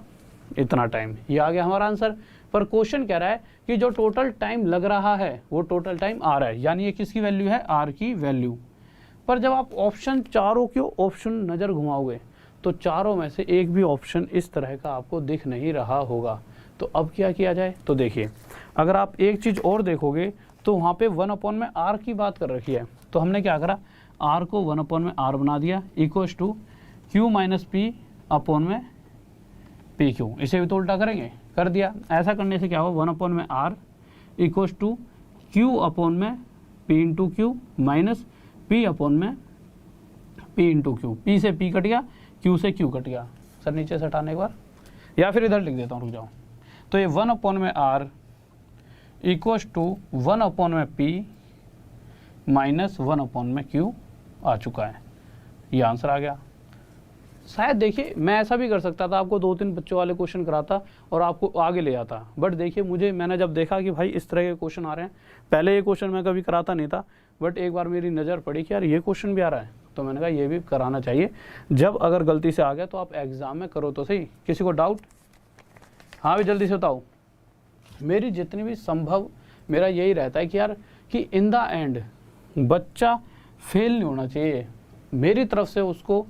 इतना टाइम। ये आ गया हमारा आंसर। पर क्वेश्चन कह रहा है कि जो टोटल टाइम लग रहा है वो टोटल टाइम R है, यानी ये किसकी वैल्यू है, R की वैल्यू। पर जब आप ऑप्शन चारों के ऑप्शन नज़र घुमाओगे तो चारों में से एक भी ऑप्शन इस तरह का आपको दिख नहीं रहा होगा। तो अब क्या किया जाए, तो देखिए अगर आप एक चीज़ और देखोगे तो वहाँ पे 1 में R की बात कर रखी है। तो हमने क्या करा, R को 1 में R बना दिया, equals to Q minus P upon में PQ। इसे भी तो उल्टा करेंगे, कर दिया। ऐसा करने से क्या होगा, 1 में R equals to Q upon में P into Q minus P upon में P इंटू Q। P से P कट गया, Q से Q कट गया। सर नीचे से हटाने एक बार, या फिर इधर लिख देता हूँ, रुक जाओ। तो ये 1 में R इक्वल्स टू 1 में P माइनस 1 में Q आ चुका है। ये आंसर आ गया। शायद देखिए मैं ऐसा भी कर सकता था, आपको 2-3 बच्चों वाले क्वेश्चन कराता और आपको आगे ले जाता, बट देखिए मैंने जब देखा कि भाई इस तरह के क्वेश्चन आ रहे हैं, पहले ये क्वेश्चन मैं कभी कराता नहीं था, बट एक बार मेरी नज़र पड़ी कि यार ये क्वेश्चन भी आ रहा है, तो मैंने कहा ये भी कराना चाहिए। जब अगर गलती से आ गया तो आप एग्ज़ाम में करो तो सही। किसी को डाउट, हाँ भी जल्दी से बताओ। मेरी जितनी भी संभव, मेरा यही रहता है कि यार कि इन द एंड बच्चा फेल नहीं होना चाहिए। मेरी तरफ से उसको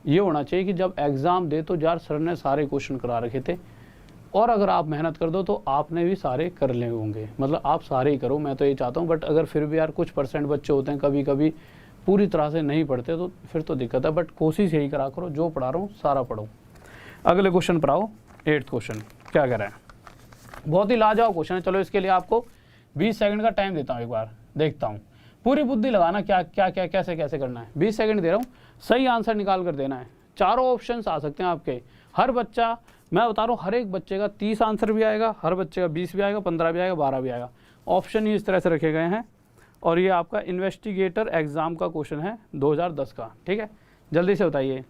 ये होना चाहिए कि जब एग्ज़ाम दे तो यार सर ने सारे क्वेश्चन करा रखे थे, और अगर आप मेहनत कर दो तो आपने भी सारे कर ले होंगे, मतलब आप सारे ही करो, मैं तो ये चाहता हूँ। बट अगर फिर भी यार कुछ % बच्चे होते हैं कभी कभी पूरी तरह से नहीं पढ़ते तो फिर तो दिक्कत है। बट कोशिश यही करा करो, जो पढ़ा रहा हूँ सारा पढ़ो। अगले क्वेश्चन पर आओ, 8th क्वेश्चन क्या कह रहा है। बहुत ही लाजवाब क्वेश्चन है। चलो इसके लिए आपको 20 सेकंड का टाइम देता हूँ, एक बार देखता हूँ, पूरी बुद्धि लगाना क्या क्या क्या कैसे कैसे करना है। 20 सेकंड दे रहा हूँ, सही आंसर निकाल कर देना है। चारों ऑप्शंस आ सकते हैं आपके। हर बच्चा, मैं बता रहा हूँ, हर एक बच्चे का 30 आंसर भी आएगा, हर बच्चे का 20 भी आएगा, 15 भी आएगा, 12 भी आएगा। ऑप्शन ही इस तरह से रखे गए हैं, और ये आपका इन्वेस्टिगेटर एग्जाम का क्वेश्चन है 2010 का, ठीक है। जल्दी से बताइए।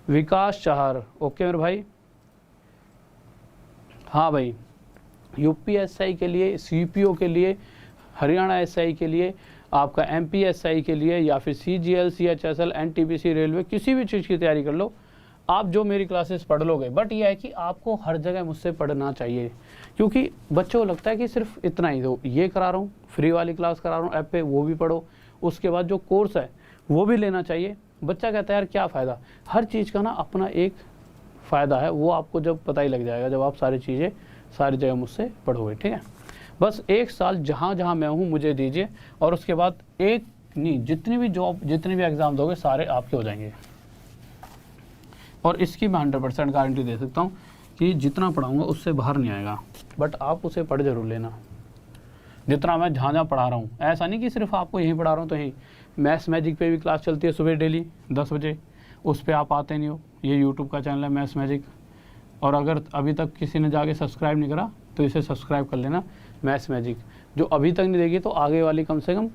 विकास चाहर, ओके मेरे भाई। हाँ भाई, यूपीएसआई के लिए, सीपीओ के लिए, हरियाणा एसआई के लिए, आपका एमपीएसआई के लिए, या फिर सीजीएल, सीएचएसएल, एनटीपीसी, रेलवे, किसी भी चीज़ की तैयारी कर लो, आप जो मेरी क्लासेस पढ़ लोगे, बट ये है कि आपको हर जगह मुझसे पढ़ना चाहिए, क्योंकि बच्चों को लगता है कि सिर्फ इतना ही दो, ये करा रहा हूँ, फ्री वाली क्लास करा रहा हूँ ऐप पे, वो भी पढ़ो, उसके बाद जो कोर्स है वो भी लेना चाहिए। बच्चा कहता है यार क्या फ़ायदा। हर चीज़ का ना अपना एक फ़ायदा है, वो आपको जब पता ही लग जाएगा जब आप सारी चीज़ें सारी जगह मुझसे पढ़ोगे, ठीक है। बस 1 साल जहाँ जहाँ मैं हूँ मुझे दीजिए, और उसके बाद एक नहीं, जितनी भी जॉब जितने भी एग्ज़ाम दोगे सारे आपके हो जाएंगे। और इसकी मैं 100% गारंटी दे सकता हूँ कि जितना पढ़ाऊँगा उससे बाहर नहीं आएगा, बट आप उसे पढ़ जरूर लेना, जितना मैं जहाँ जहाँ पढ़ा रहा हूँ। ऐसा नहीं कि सिर्फ आपको यहीं पढ़ा रहा हूँ तो यहीं, मैथ्स मैजिक पे भी क्लास चलती है सुबह डेली 10 बजे, उस पर आप आते नहीं हो। ये यूट्यूब का चैनल है मैथ्स मैजिक, और अगर अभी तक किसी ने जाके सब्सक्राइब नहीं करा तो इसे सब्सक्राइब कर लेना, मैथ्स मैजिक। जो अभी तक नहीं देखी तो आगे वाली कम से कम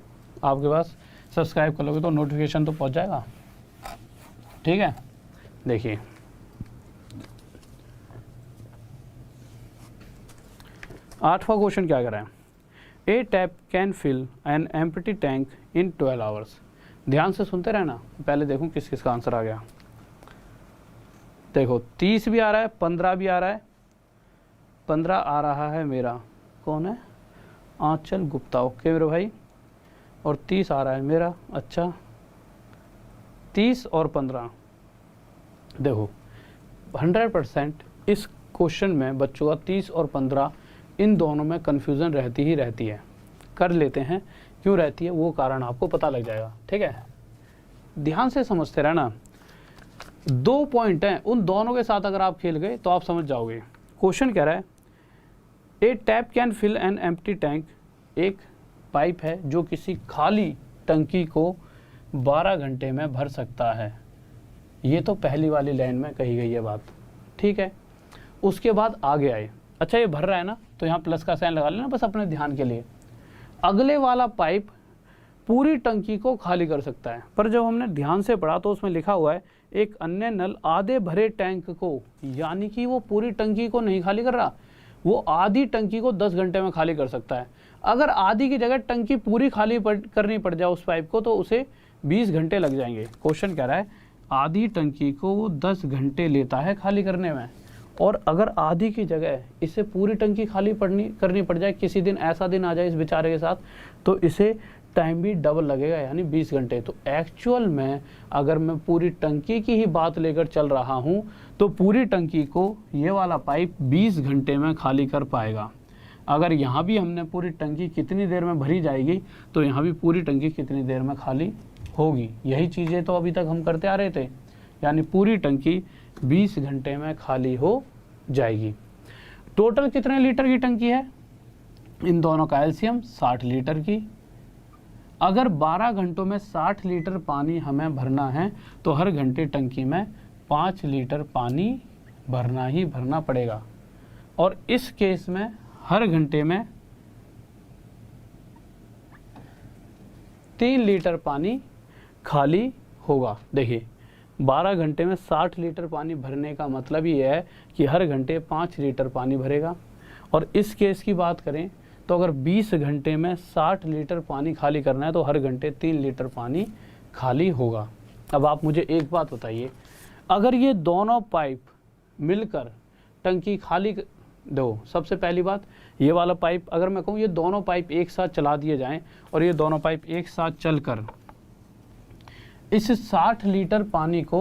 आपके पास सब्सक्राइब कर लोगे तो नोटिफिकेशन तो पहुँच जाएगा, ठीक है। देखिए 8वां क्वेश्चन क्या कर रहा है, a tap can fill an empty tank in 12 hours. ध्यान से सुनते रहना, पहले देखूं किस किस का आंसर आ गया। देखो 30 भी आ रहा है, 15 भी आ रहा है। 15 आ रहा है मेरा, कौन है, आंचल गुप्ता, ओके मेरे भाई। और 30 आ रहा है मेरा, अच्छा 30 और 15। देखो 100% इस क्वेश्चन में बच्चों का 30 और 15 इन दोनों में कन्फ्यूज़न रहती ही रहती है। कर लेते हैं, क्यों रहती है वो कारण आपको पता लग जाएगा, ठीक है। ध्यान से समझते रहना, 2 पॉइंट हैं, उन दोनों के साथ अगर आप खेल गए तो आप समझ जाओगे। क्वेश्चन कह रहा है a tap can fill an empty tank, एक पाइप है जो किसी खाली टंकी को 12 घंटे में भर सकता है। ये तो पहली वाली लाइन में कही गई है बात, ठीक है। उसके बाद आगे आए, अच्छा ये भर रहा है ना, तो यहाँ प्लस का साइन लगा लेना बस अपने ध्यान के लिए। अगले वाला पाइप पूरी टंकी को खाली कर सकता है, पर जब हमने ध्यान से पढ़ा तो उसमें लिखा हुआ है एक अन्य नल आधे भरे टैंक को, यानी कि वो पूरी टंकी को नहीं खाली कर रहा, वो आधी टंकी को 10 घंटे में खाली कर सकता है। अगर आधी की जगह टंकी पूरी खाली करनी पड़ जाए उस पाइप को तो उसे 20 घंटे लग जाएंगे। क्वेश्चन कह रहा है आधी टंकी को वो 10 घंटे लेता है खाली करने में, और अगर आधी की जगह इसे पूरी टंकी खाली करनी पड़ जाए, किसी दिन ऐसा दिन आ जाए इस बेचारे के साथ, तो इसे टाइम भी डबल लगेगा, यानी 20 घंटे। तो एक्चुअल में अगर मैं पूरी टंकी की ही बात लेकर चल रहा हूँ तो पूरी टंकी को ये वाला पाइप 20 घंटे में खाली कर पाएगा। अगर यहाँ भी हमने पूरी टंकी कितनी देर में भरी जाएगी तो यहाँ भी पूरी टंकी कितनी देर में खाली होगी। यही चीज़ें तो अभी तक हम करते आ रहे थे, यानी पूरी टंकी 20 घंटे में खाली हो जाएगी। टोटल कितने लीटर की टंकी है, इन दोनों का एलसीएम 60 लीटर की। अगर 12 घंटों में 60 लीटर पानी हमें भरना है तो हर घंटे टंकी में 5 लीटर पानी भरना ही भरना पड़ेगा, और इस केस में हर घंटे में 3 लीटर पानी खाली होगा। देखिए 12 घंटे में 60 लीटर पानी भरने का मतलब ये है कि हर घंटे 5 लीटर पानी भरेगा। और इस केस की बात करें तो अगर 20 घंटे में 60 लीटर पानी खाली करना है तो हर घंटे 3 लीटर पानी खाली होगा। अब आप मुझे एक बात बताइए, अगर ये दोनों पाइप मिलकर टंकी खाली दो, सबसे पहली बात ये वाला पाइप, अगर मैं कहूँ ये दोनों पाइप एक साथ चला दिए जाएं और ये दोनों पाइप एक साथ चलकर इस 60 लीटर पानी को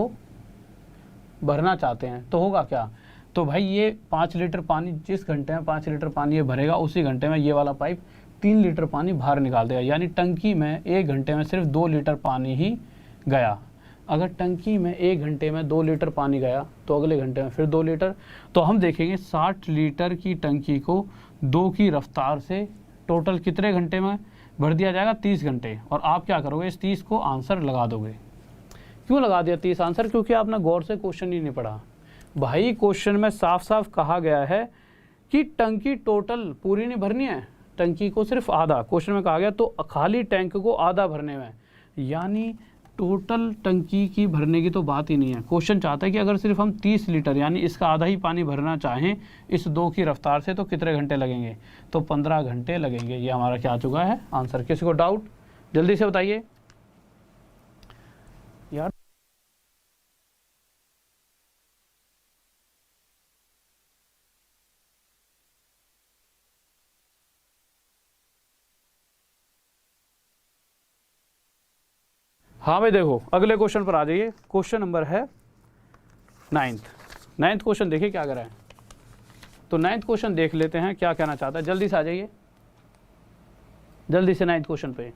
भरना चाहते हैं तो होगा क्या, तो भाई ये 5 लीटर पानी, जिस घंटे में 5 लीटर पानी ये भरेगा उसी घंटे में ये वाला पाइप 3 लीटर पानी बाहर निकाल देगा, यानी टंकी में 1 घंटे में सिर्फ 2 लीटर पानी ही गया। अगर टंकी में 1 घंटे में 2 लीटर पानी गया तो अगले घंटे में फिर 2 लीटर, तो हम देखेंगे 60 लीटर की टंकी को 2 की रफ्तार से टोटल कितने घंटे में भर दिया जाएगा, 30 घंटे। और आप क्या करोगे, इस 30 को आंसर लगा दोगे। क्यों लगा दिया 30 आंसर, क्योंकि आपने गौर से क्वेश्चन ही नहीं पढ़ा। भाई क्वेश्चन में साफ साफ कहा गया है कि टंकी टोटल पूरी नहीं भरनी है, टंकी को सिर्फ आधा, क्वेश्चन में कहा गया तो खाली टैंक को आधा भरने में, यानी टोटल टंकी की भरने की तो बात ही नहीं है। क्वेश्चन चाहता है कि अगर सिर्फ हम 30 लीटर यानी इसका आधा ही पानी भरना चाहें इस 2 की रफ्तार से तो कितने घंटे लगेंगे, तो 15 घंटे लगेंगे। ये हमारा क्या आ चुका है आंसर। किसी को डाउट जल्दी से बताइए यार। हाँ भाई देखो अगले क्वेश्चन पर आ जाइए। क्वेश्चन नंबर है नाइन्थ क्वेश्चन देखिए क्या करा है। तो नाइन्थ क्वेश्चन देख लेते हैं क्या कहना चाहता है। जल्दी से आ जाइए, जल्दी से नाइन्थ क्वेश्चन पे।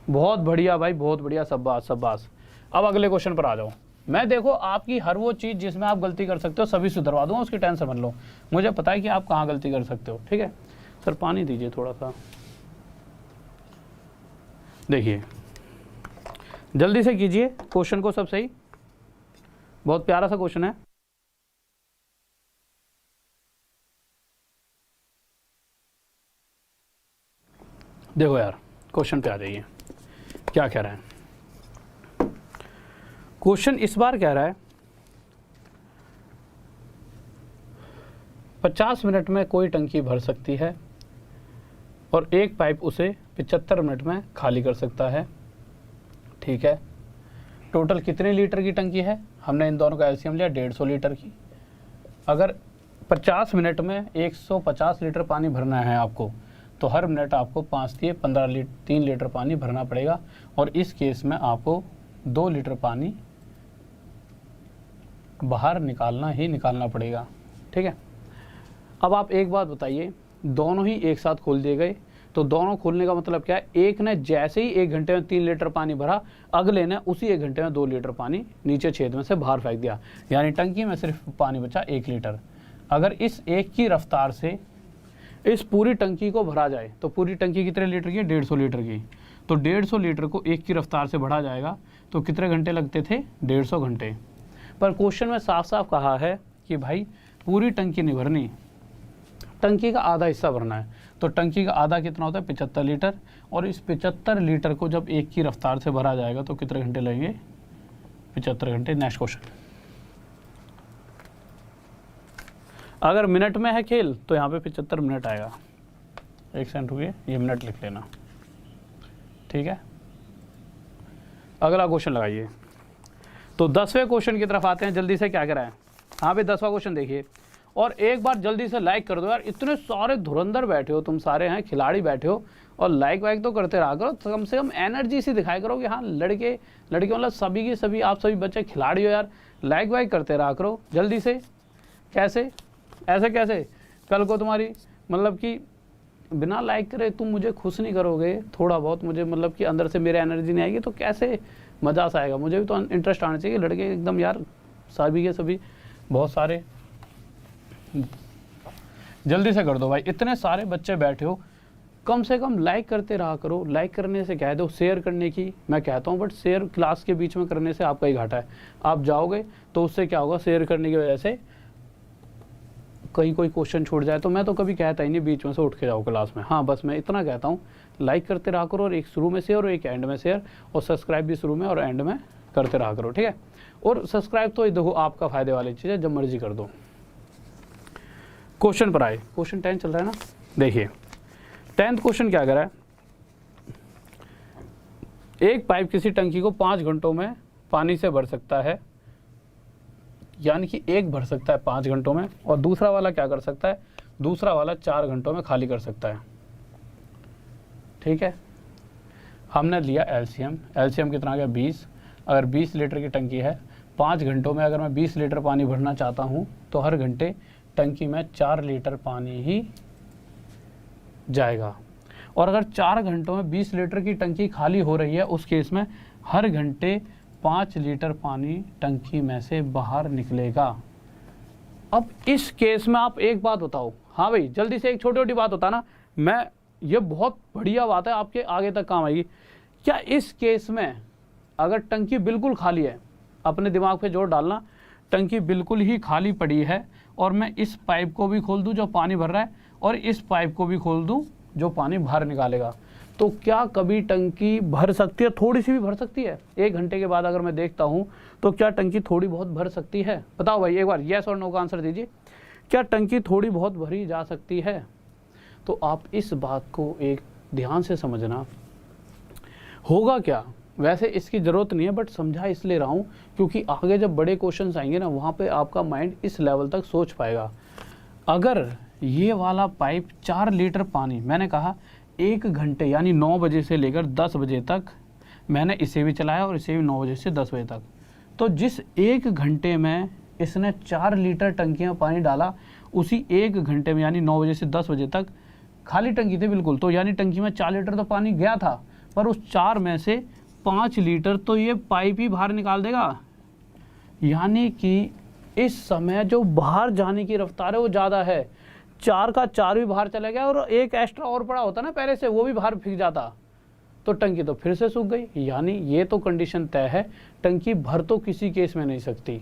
बहुत बढ़िया भाई, बहुत बढ़िया, शाबाश। अब अगले क्वेश्चन पर आ जाओ। मैं देखो आपकी हर वो चीज़ जिसमें आप गलती कर सकते हो सभी सुधरवा दूंगा, उसकी टेंशन मत लो। मुझे पता है कि आप कहाँ गलती कर सकते हो, ठीक है। सर पानी दीजिए थोड़ा सा। देखिए जल्दी से कीजिए क्वेश्चन को सब सही, बहुत प्यारा सा क्वेश्चन है। देखो यार क्वेश्चन पे आ जाइए, क्या कह रहा है क्वेश्चन। इस बार कह रहा है 50 मिनट में कोई टंकी भर सकती है और एक पाइप उसे 75 मिनट में खाली कर सकता है, ठीक है। टोटल कितने लीटर की टंकी है, हमने इन दोनों का एलसीएम लिया 150 लीटर की। अगर 50 मिनट में 150 लीटर पानी भरना है आपको, तो हर मिनट आपको 3 लीटर पानी भरना पड़ेगा। और इस केस में आपको 2 लीटर पानी बाहर निकालना पड़ेगा, ठीक है। अब आप एक बात बताइए, दोनों ही एक साथ खोल दिए गए, तो दोनों खोलने का मतलब क्या है, एक ने जैसे ही 1 घंटे में 3 लीटर पानी भरा, अगले ने उसी 1 घंटे में 2 लीटर पानी नीचे छेद में से बाहर फेंक दिया, यानी टंकी में सिर्फ पानी बचा 1 लीटर। अगर इस एक की रफ्तार से इस पूरी टंकी को भरा जाए, तो पूरी टंकी कितने लीटर की है, 150 लीटर की, तो 150 लीटर को एक की रफ्तार से बढ़ा जाएगा, तो कितने घंटे लगते थे, 150 घंटे। पर क्वेश्चन में साफ साफ कहा है कि भाई पूरी टंकी नहीं भरनी, टंकी का आधा हिस्सा भरना है। तो टंकी का आधा कितना होता है, 75 लीटर, और इस 75 लीटर को जब एक की रफ्तार से भरा जाएगा तो कितने घंटे लगेंगे, 75 घंटे। Next question. अगर मिनट में है खेल तो यहाँ पे 75 मिनट आएगा। एक सेकंड रुकिए, ये मिनट लिख लेना, ठीक है। अगला क्वेश्चन लगाइए। तो 10वें क्वेश्चन की तरफ आते हैं, जल्दी से क्या करा है। हाँ भाई 10वां क्वेश्चन देखिए, और एक बार जल्दी से लाइक कर दो यार, इतने सारे धुरंधर बैठे हो तुम, सारे हैं खिलाड़ी बैठे हो, और लाइक वाइक तो करते रहा करो, कम से कम एनर्जी से दिखाया करो कि हाँ लड़के मतलब सभी के सभी आप सभी बच्चे खिलाड़ी हो यार, लाइक वाइक करते रहा करो जल्दी से। कैसे ऐसे कैसे, कल को तुम्हारी मतलब कि बिना लाइक करे तुम मुझे खुश नहीं करोगे, थोड़ा बहुत मुझे मतलब कि अंदर से मेरे एनर्जी नहीं आएगी, तो कैसे मजा सा आएगा। मुझे भी तो इंटरेस्ट आना चाहिए, लड़के एकदम यार सभी के सभी बहुत सारे, जल्दी से कर दो भाई, इतने सारे बच्चे बैठे हो, कम से कम लाइक करते रहा करो। लाइक करने से कह दो, शेयर करने की मैं कहता हूँ, बट शेयर क्लास के बीच में करने से आपका ही घाटा है। आप जाओगे तो उससे क्या होगा, शेयर करने की वजह से कहीं कोई क्वेश्चन छूट जाए, तो मैं तो कभी कहता ही नहीं बीच में से उठ के जाओ क्लास में। हाँ बस मैं इतना कहता हूँ, लाइक करते रहा करो, और एक शुरू में शेयर और एक एंड में शेयर, और सब्सक्राइब भी शुरू में और एंड में करते रहा करो, ठीक है। और सब्सक्राइब तो देखो आपका फायदे वाली चीज़ है, जब मर्जी कर दो। क्वेश्चन पर आए, क्वेश्चन 10 चल रहा है ना। देखिए 10th क्वेश्चन क्या करा है, एक पाइप किसी टंकी को 5 घंटों में पानी से भर सकता है, यानी कि एक भर सकता है 5 घंटों में, और दूसरा वाला क्या कर सकता है, दूसरा वाला 4 घंटों में खाली कर सकता है, ठीक है। हमने लिया एलसीएम कितना आ गया, 20। अगर 20 लीटर की टंकी है, 5 घंटों में अगर मैं 20 लीटर पानी भरना चाहता हूँ, तो हर घंटे टंकी में 4 लीटर पानी ही जाएगा। और अगर 4 घंटों में 20 लीटर की टंकी खाली हो रही है, उस केस में हर घंटे 5 लीटर पानी टंकी में से बाहर निकलेगा। अब इस केस में आप एक बात बताओ, हाँ भाई जल्दी से एक छोटी छोटी बात बताना, मैं ये बहुत बढ़िया बात है, आपके आगे तक काम आएगी। क्या इस केस में अगर टंकी बिल्कुल खाली है, अपने दिमाग पे जोर डालना, टंकी बिल्कुल ही खाली पड़ी है, और मैं इस पाइप को भी खोल दूं जो पानी भर रहा है, और इस पाइप को भी खोल दूं जो पानी बाहर निकालेगा, तो क्या कभी टंकी भर सकती है, थोड़ी सी भी भर सकती है। 1 घंटे के बाद अगर मैं देखता हूं तो क्या टंकी थोड़ी बहुत भर सकती है, बताओ भाई एक बार येस और नो का आंसर दीजिए। क्या टंकी थोड़ी बहुत भरी जा सकती है? तो आप इस बात को एक ध्यान से समझना। होगा क्या, वैसे इसकी ज़रूरत नहीं है, बट समझा इसलिए रहा हूँ क्योंकि आगे जब बड़े क्वेश्चंस आएंगे ना, वहाँ पे आपका माइंड इस लेवल तक सोच पाएगा। अगर ये वाला पाइप 4 लीटर पानी, मैंने कहा 1 घंटे यानी 9 बजे से लेकर 10 बजे तक मैंने इसे भी चलाया और इसे भी 9 बजे से 10 बजे तक। तो जिस 1 घंटे में इसने 4 लीटर टंकी में पानी डाला, उसी 1 घंटे में यानी 9 बजे से 10 बजे तक खाली टंकी थी बिल्कुल, तो यानी टंकी में 4 लीटर तो पानी गया था, पर उस 4 में से 5 लीटर तो ये पाइप ही बाहर निकाल देगा। यानी कि इस समय जो बाहर जाने की रफ्तार है वो ज़्यादा है। 4 का 4 भी बाहर चला गया और एक एक्स्ट्रा और पड़ा होता ना पहले से, वो भी बाहर फेंक जाता, तो टंकी तो फिर से सूख गई। यानी ये तो कंडीशन तय है, टंकी भर तो किसी केस में नहीं सकती,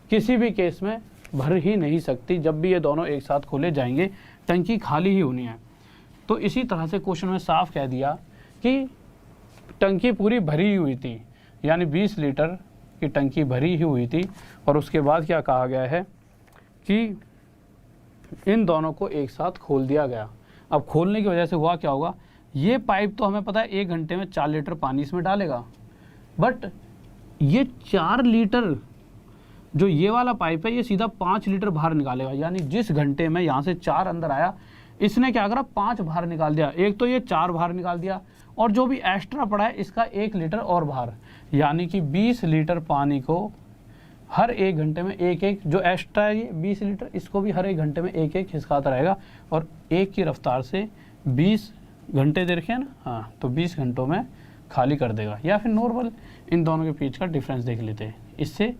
किसी भी केस में भर ही नहीं सकती। जब भी ये दोनों एक साथ खोले जाएंगे टंकी खाली ही होनी है। तो इसी तरह से क्वेश्चन में साफ कह दिया कि टंकी पूरी भरी हुई थी, यानी 20 लीटर की टंकी भरी ही हुई थी। और उसके बाद क्या कहा गया है कि इन दोनों को एक साथ खोल दिया गया। अब खोलने की वजह से हुआ क्या होगा, ये पाइप तो हमें पता है 1 घंटे में 4 लीटर पानी इसमें डालेगा, बट ये 4 लीटर जो ये वाला पाइप है ये सीधा 5 लीटर बाहर निकालेगा। यानी जिस घंटे में यहाँ से 4 अंदर आया, इसने क्या करा 5 बाहर निकाल दिया। एक तो ये 4 बाहर निकाल दिया और जो भी एक्स्ट्रा पड़ा है इसका 1 लीटर और बाहर, यानी कि 20 लीटर पानी को हर 1 घंटे में एक एक, जो एक्स्ट्रा है ये 20 लीटर, इसको भी हर 1 घंटे में एक एक खिसकाता रहेगा और एक की रफ्तार से 20 घंटे दे रखे हैं ना, हाँ, तो 20 घंटों में खाली कर देगा। या फिर नॉर्मल इन दोनों के बीच का डिफरेंस देख लेते हैं, इससे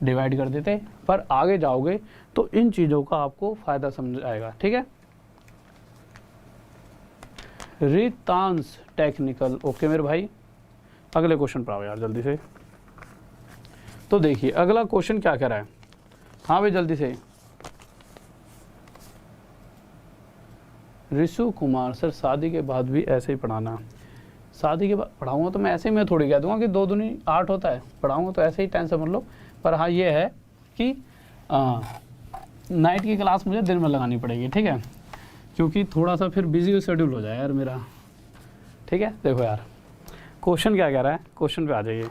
डिवाइड कर देते। पर आगे जाओगे तो इन चीज़ों का आपको फ़ायदा समझ आएगा, ठीक है। रितांस टेक्निकल, ओके मेरे भाई। अगले क्वेश्चन पर आओ यार जल्दी से। तो देखिए अगला क्वेश्चन क्या कह रहा है, हाँ भाई जल्दी से। ऋषु कुमार, सर शादी के बाद भी ऐसे ही पढ़ाना। शादी के बाद पढ़ाऊंगा तो मैं ऐसे ही, मैं थोड़ी कह दूंगा कि 2 दूनी 8 होता है, पढ़ाऊंगा तो ऐसे ही, टेंशन मत लो। पर हाँ ये है कि नाइट की क्लास मुझे दिन में लगानी पड़ेगी, ठीक है, क्योंकि थोड़ा सा फिर बिजी शेड्यूल हो जाए यार मेरा, ठीक है। देखो यार क्वेश्चन क्या कह रहा है, क्वेश्चन पे आ जाइए।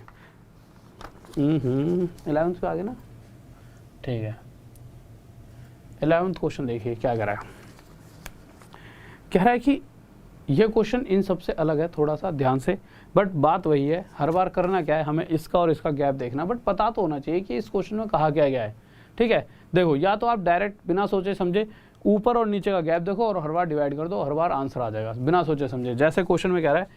11th पे आ गए ना, ठीक है। 11th क्वेश्चन देखिए क्या कह रहा है। कह रहा है कि यह क्वेश्चन इन सबसे अलग है थोड़ा सा, ध्यान से, बट बात वही है, हर बार करना क्या है, हमें इसका और इसका गैप देखना, बट पता तो होना चाहिए कि इस क्वेश्चन में कहा क्या गया है, ठीक है। देखो या तो आप डायरेक्ट बिना सोचे समझे ऊपर और नीचे का गैप देखो और हर बार डिवाइड कर दो, हर बार आंसर आ जाएगा बिना सोचे समझे। जैसे क्वेश्चन में कह रहा है,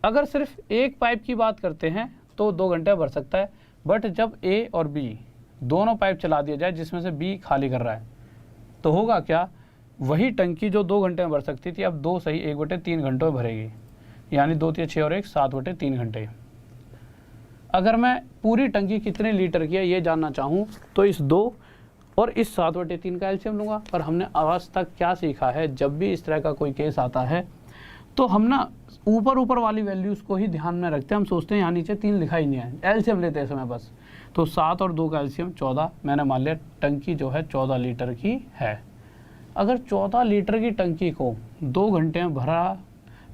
अगर सिर्फ एक पाइप की बात करते हैं तो 2 घंटे भर सकता है, बट जब ए और बी दोनों पाइप चला दिया जाए जिसमें से बी खाली कर रहा है, तो होगा क्या, वही टंकी जो 2 घंटे में भर सकती थी अब 2 सही 1/3 घंटों में भरेगी, यानी 2 × 6 और 1 7/3 घंटे। अगर मैं पूरी टंकी कितने लीटर की है ये जानना चाहूँ तो इस 2 और इस 7/3 का एलसीएम लूँगा। पर हमने आज तक क्या सीखा है, जब भी इस तरह का कोई केस आता है तो हम ना ऊपर वाली वैल्यूज़ को ही ध्यान में रखते हैं। हम सोचते हैं यहाँ नीचे 3 लिखा ही नहीं है, एलसीएम लेते हैं समय बस। तो 7 और 2 का एलसीएम 14, मैंने मान लिया टंकी जो है 14 लीटर की है। अगर 14 लीटर की टंकी को 2 घंटे में भरा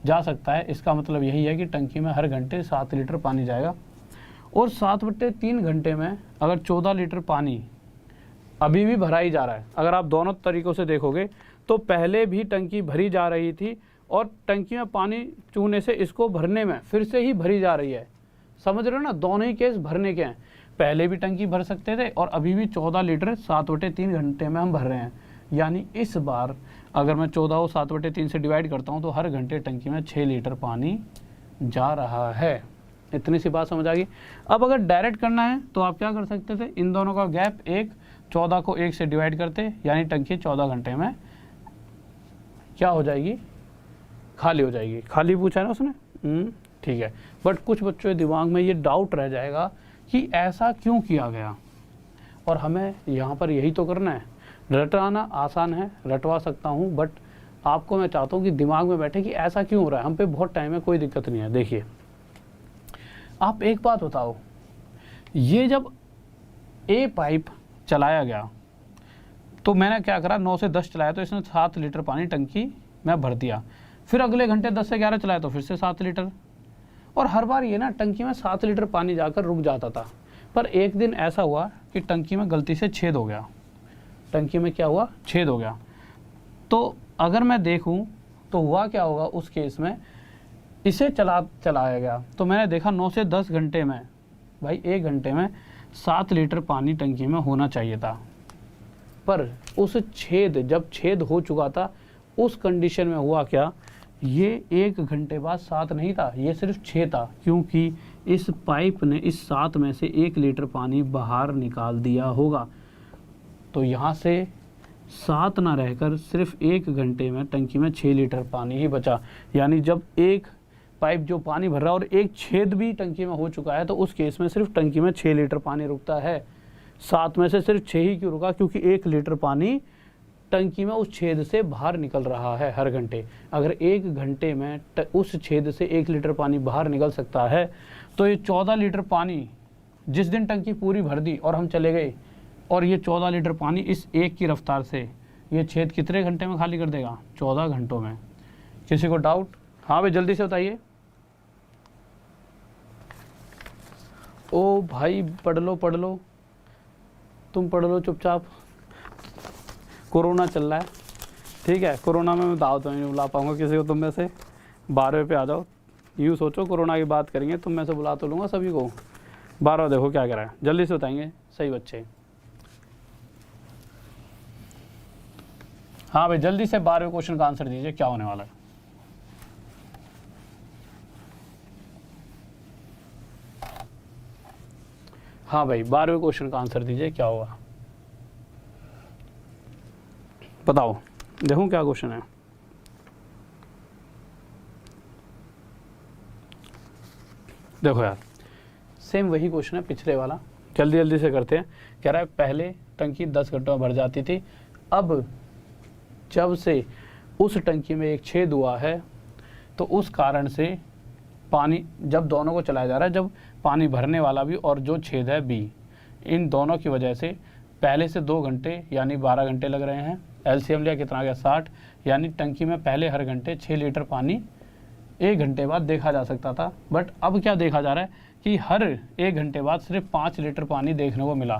जा सकता है, इसका मतलब यही है कि टंकी में हर घंटे 7 लीटर पानी जाएगा। और 7/3 घंटे में अगर 14 लीटर पानी अभी भी भरा ही जा रहा है, अगर आप दोनों तरीक़ों से देखोगे तो पहले भी टंकी भरी जा रही थी और टंकी में पानी चूने से इसको भरने में फिर से ही भरी जा रही है। समझ रहे हो ना, दोनों ही केस भरने के हैं। पहले भी टंकी भर सकते थे और अभी भी 14 लीटर 7/3 घंटे में हम भर रहे हैं। यानी इस बार अगर मैं 14 को 7/3 से डिवाइड करता हूँ तो हर घंटे टंकी में 6 लीटर पानी जा रहा है। इतनी सी बात समझ आ गई। अब अगर डायरेक्ट करना है तो आप क्या कर सकते थे, इन दोनों का गैप 1, 14 को 1 से डिवाइड करते, यानी टंकी 14 घंटे में क्या हो जाएगी, खाली हो जाएगी। खाली पूछा है ना उसने, ठीक है। बट कुछ बच्चों के दिमाग में ये डाउट रह जाएगा कि ऐसा क्यों किया गया, और हमें यहाँ पर यही तो करना है। रटाना आसान है, रटवा सकता हूँ, बट आपको मैं चाहता हूँ कि दिमाग में बैठे कि ऐसा क्यों हो रहा है। हम पे बहुत टाइम है, कोई दिक्कत नहीं है। देखिए आप एक बात बताओ, ये जब ए पाइप चलाया गया तो मैंने क्या करा, 9 से 10 चलाया तो इसने 7 लीटर पानी टंकी में भर दिया। फिर अगले घंटे 10 से 11 चलाया तो फिर से 7 लीटर, और हर बार ये ना टंकी में 7 लीटर पानी जाकर रुक जाता था। पर एक दिन ऐसा हुआ कि टंकी में गलती से छेद हो गया। टंकी में क्या हुआ, छेद हो गया। तो अगर मैं देखूं तो हुआ क्या होगा उस केस में, इसे चलाया गया तो मैंने देखा 9 से 10 घंटे में, भाई 1 घंटे में 7 लीटर पानी टंकी में होना चाहिए था। पर उस जब छेद हो चुका था उस कंडीशन में हुआ क्या, ये 1 घंटे बाद 7 नहीं था, ये सिर्फ 6 था, क्योंकि इस पाइप ने इस 7 में से 1 लीटर पानी बाहर निकाल दिया होगा। तो यहाँ से 7 ना रहकर सिर्फ 1 घंटे में टंकी में 6 लीटर पानी ही बचा। यानी जब एक पाइप जो पानी भर रहा है और एक छेद भी टंकी में हो चुका है तो उस केस में सिर्फ टंकी में 6 लीटर पानी रुकता है। 7 में से सिर्फ 6 ही क्यों रुका, क्योंकि 1 लीटर पानी टंकी में उस छेद से बाहर निकल रहा है हर घंटे। अगर 1 घंटे में उस छेद से 1 लीटर पानी बाहर निकल सकता है तो ये 14 लीटर पानी जिस दिन टंकी पूरी भर दी और हम चले गए, और ये 14 लीटर पानी इस एक की रफ्तार से ये छेद कितने घंटे में खाली कर देगा, 14 घंटों में। किसी को डाउट? हाँ भाई जल्दी से बताइए। ओ भाई पढ़ लो, तुम पढ़ लो चुपचाप। कोरोना चल रहा है, ठीक है, कोरोना में मैं दावत में नहीं बुला पाऊंगा किसी को तुम में से। 12वें पे आ जाओ, यूँ सोचो कोरोना की बात करेंगे, तुम में से बुला तो लूँगा सभी को। 12 देखो क्या करा है, जल्दी से बताएंगे सही बच्चे। हाँ भाई जल्दी से 12वें क्वेश्चन का आंसर दीजिए, क्या होने वाला है। हाँ भाई 12वें क्वेश्चन का आंसर दीजिए, क्या होगा बताओ। देखूं क्या क्वेश्चन है। देखो यार सेम वही क्वेश्चन है पिछले वाला, जल्दी से करते हैं। कह रहा है पहले टंकी 10 घंटों में भर जाती थी, अब जब से उस टंकी में एक छेद हुआ है तो उस कारण से पानी, जब दोनों को चलाया जा रहा है, जब पानी भरने वाला भी और जो छेद है बी, इन दोनों की वजह से पहले से 2 घंटे यानी 12 घंटे लग रहे हैं। एलसीएम लिया कितना गया 60, यानी टंकी में पहले हर घंटे 6 लीटर पानी 1 घंटे बाद देखा जा सकता था। बट अब क्या देखा जा रहा है कि हर 1 घंटे बाद सिर्फ 5 लीटर पानी देखने को मिला,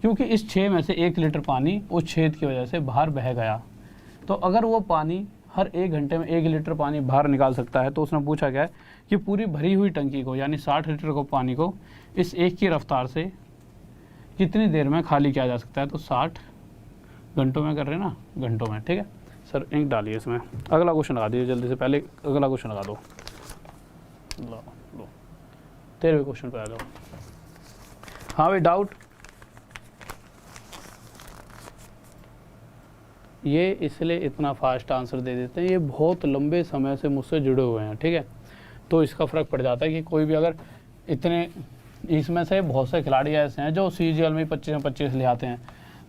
क्योंकि इस 6 में से 1 लीटर पानी उस छेद की वजह से बाहर बह गया। तो अगर वो पानी हर 1 घंटे में 1 लीटर पानी बाहर निकाल सकता है तो उसने पूछा गया है कि पूरी भरी हुई टंकी को यानी 60 लीटर को पानी को इस एक की रफ्तार से कितनी देर में खाली किया जा सकता है। तो 60 घंटों में कर रहे हैं ना, घंटों में, ठीक है सर। इंक डालिए इसमें। अगला क्वेश्चन लगा दीजिए जल्दी से, पहले अगला क्वेश्चन लगा दो। लो 13वें क्वेश्चन पे आ जाओ। हाँ भाई डाउट? ये इसलिए इतना फास्ट आंसर दे देते हैं, ये बहुत लंबे समय से मुझसे जुड़े हुए हैं, ठीक है, तो इसका फ़र्क पड़ जाता है कि कोई भी अगर इतने, इसमें से बहुत से खिलाड़ी ऐसे हैं जो सीजीएल में 25 ले आते हैं,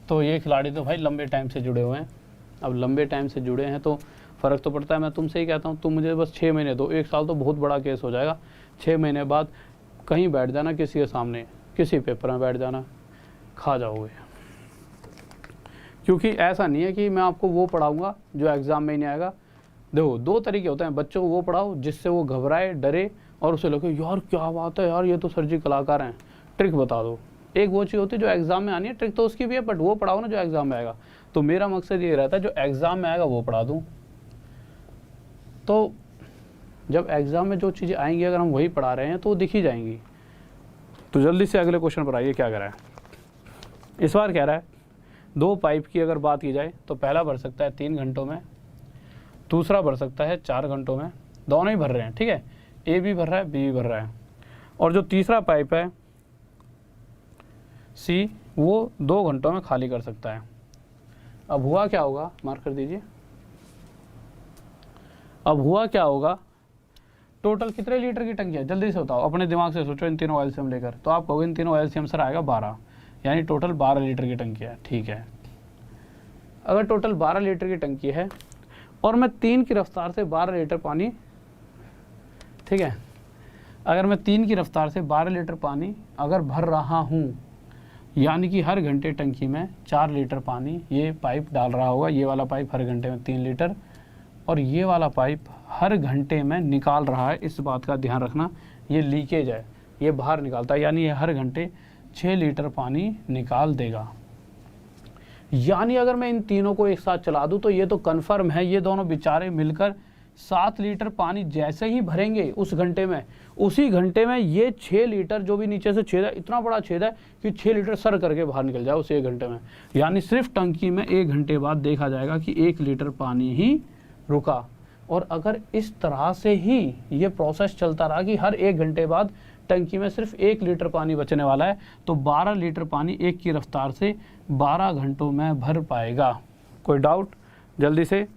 तो ये खिलाड़ी तो भाई लंबे टाइम से जुड़े हुए हैं। अब लंबे टाइम से जुड़े हैं तो फ़र्क तो पड़ता है। मैं तुमसे ही कहता हूँ तुम मुझे बस 6 महीने दो, 1 साल तो बहुत बड़ा केस हो जाएगा। 6 महीने बाद कहीं बैठ जाना किसी के सामने, किसी पेपर में बैठ जाना, खा जाओगे। क्योंकि ऐसा नहीं है कि मैं आपको वो पढ़ाऊँगा जो एग्ज़ाम में ही नहीं आएगा। देखो 2 तरीके होते हैं, बच्चों को वो पढ़ाओ जिससे वो घबराए, डरे और उसे लगे यार क्या बात है यार, ये तो सर जी कलाकार हैं, ट्रिक बता दो। एक वो चीज़ होती है जो एग्ज़ाम में आनी है, ट्रिक तो उसकी भी है, बट वो पढ़ाओ ना जो एग्ज़ाम में आएगा। तो मेरा मकसद ये रहता है जो एग्ज़ाम में आएगा वो पढ़ा दूँ। तो जब एग्ज़ाम में जो चीज़ें आएंगी अगर हम वही पढ़ा रहे हैं तो वो दिख ही जाएंगी। तो जल्दी से अगले क्वेश्चन पर आइए, क्या कह रहा है इस बार। कह रहा है 2 पाइप की अगर बात की जाए तो पहला भर सकता है 3 घंटों में, दूसरा भर सकता है 4 घंटों में, दोनों ही भर रहे हैं, ठीक है, ए भी भर रहा है, बी भी भर रहा है। और जो तीसरा पाइप है सी, वो 2 घंटों में खाली कर सकता है। अब हुआ क्या होगा, मार्क कर दीजिए। अब हुआ क्या होगा, टोटल कितने लीटर की टंकी है जल्दी से बताओ, अपने दिमाग से सोचो इन तीनों एलसीएम लेकर। तो आप कहोगे इन तीनों एलसीएम सर आएगा 12, यानी टोटल 12 लीटर की टंकी है, ठीक है। अगर टोटल 12 लीटर की टंकी है और मैं 3 की रफ्तार से 12 लीटर पानी, ठीक है, अगर मैं 3 की रफ्तार से 12 लीटर पानी अगर भर रहा हूँ, यानी कि हर घंटे टंकी में 4 लीटर पानी ये पाइप डाल रहा होगा। ये वाला पाइप हर घंटे में 3 लीटर और ये वाला पाइप हर घंटे में निकाल रहा है। इस बात का ध्यान रखना, ये लीकेज है, ये बाहर निकालता है, यानी ये हर घंटे 6 लीटर पानी निकाल देगा। यानी अगर मैं इन तीनों को एक साथ चला दूं तो ये तो कन्फर्म है ये दोनों बेचारे मिलकर 7 लीटर पानी जैसे ही भरेंगे उस घंटे में, उसी घंटे में ये 6 लीटर जो भी नीचे से छेद है, इतना बड़ा छेद है कि 6 लीटर सर करके बाहर निकल जाए उस 1 घंटे में। यानी सिर्फ टंकी में 1 घंटे बाद देखा जाएगा कि 1 लीटर पानी ही रुका। और अगर इस तरह से ही ये प्रोसेस चलता रहा कि हर 1 घंटे बाद टंकी में सिर्फ 1 लीटर पानी बचने वाला है, तो 12 लीटर पानी 1 की रफ्तार से 12 घंटों में भर पाएगा। कोई डाउट? जल्दी से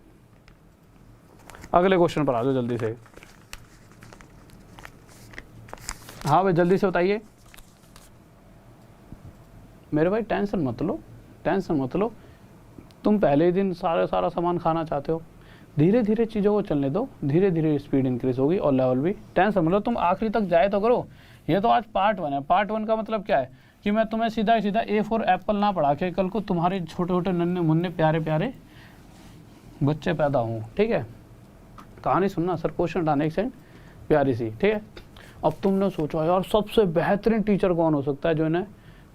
अगले क्वेश्चन पर आ जाओ जल्दी से। हाँ भाई जल्दी से बताइए मेरे भाई। टेंशन मत लो, टेंशन मत लो। तुम पहले ही दिन सारा सामान खाना चाहते हो, धीरे धीरे चीज़ों को चलने दो, धीरे धीरे स्पीड इंक्रीज होगी और लेवल भी। टेंशन मतलब तुम आखिरी तक जाए तो करो। ये तो आज पार्ट 1 है। पार्ट 1 का मतलब क्या है कि मैं तुम्हें सीधा सीधा ए फॉर एप्पल ना पढ़ा के कल को तुम्हारे छोटे छोटे नन्हे मुन्ने प्यारे प्यारे बच्चे पैदा हों। ठीक है, कहानी सुनना सर, क्वेश्चन उठाने एक सेकंड प्यारी सी। ठीक है, अब तुमने सोचा यार सबसे बेहतरीन टीचर कौन हो सकता है जो इन्हें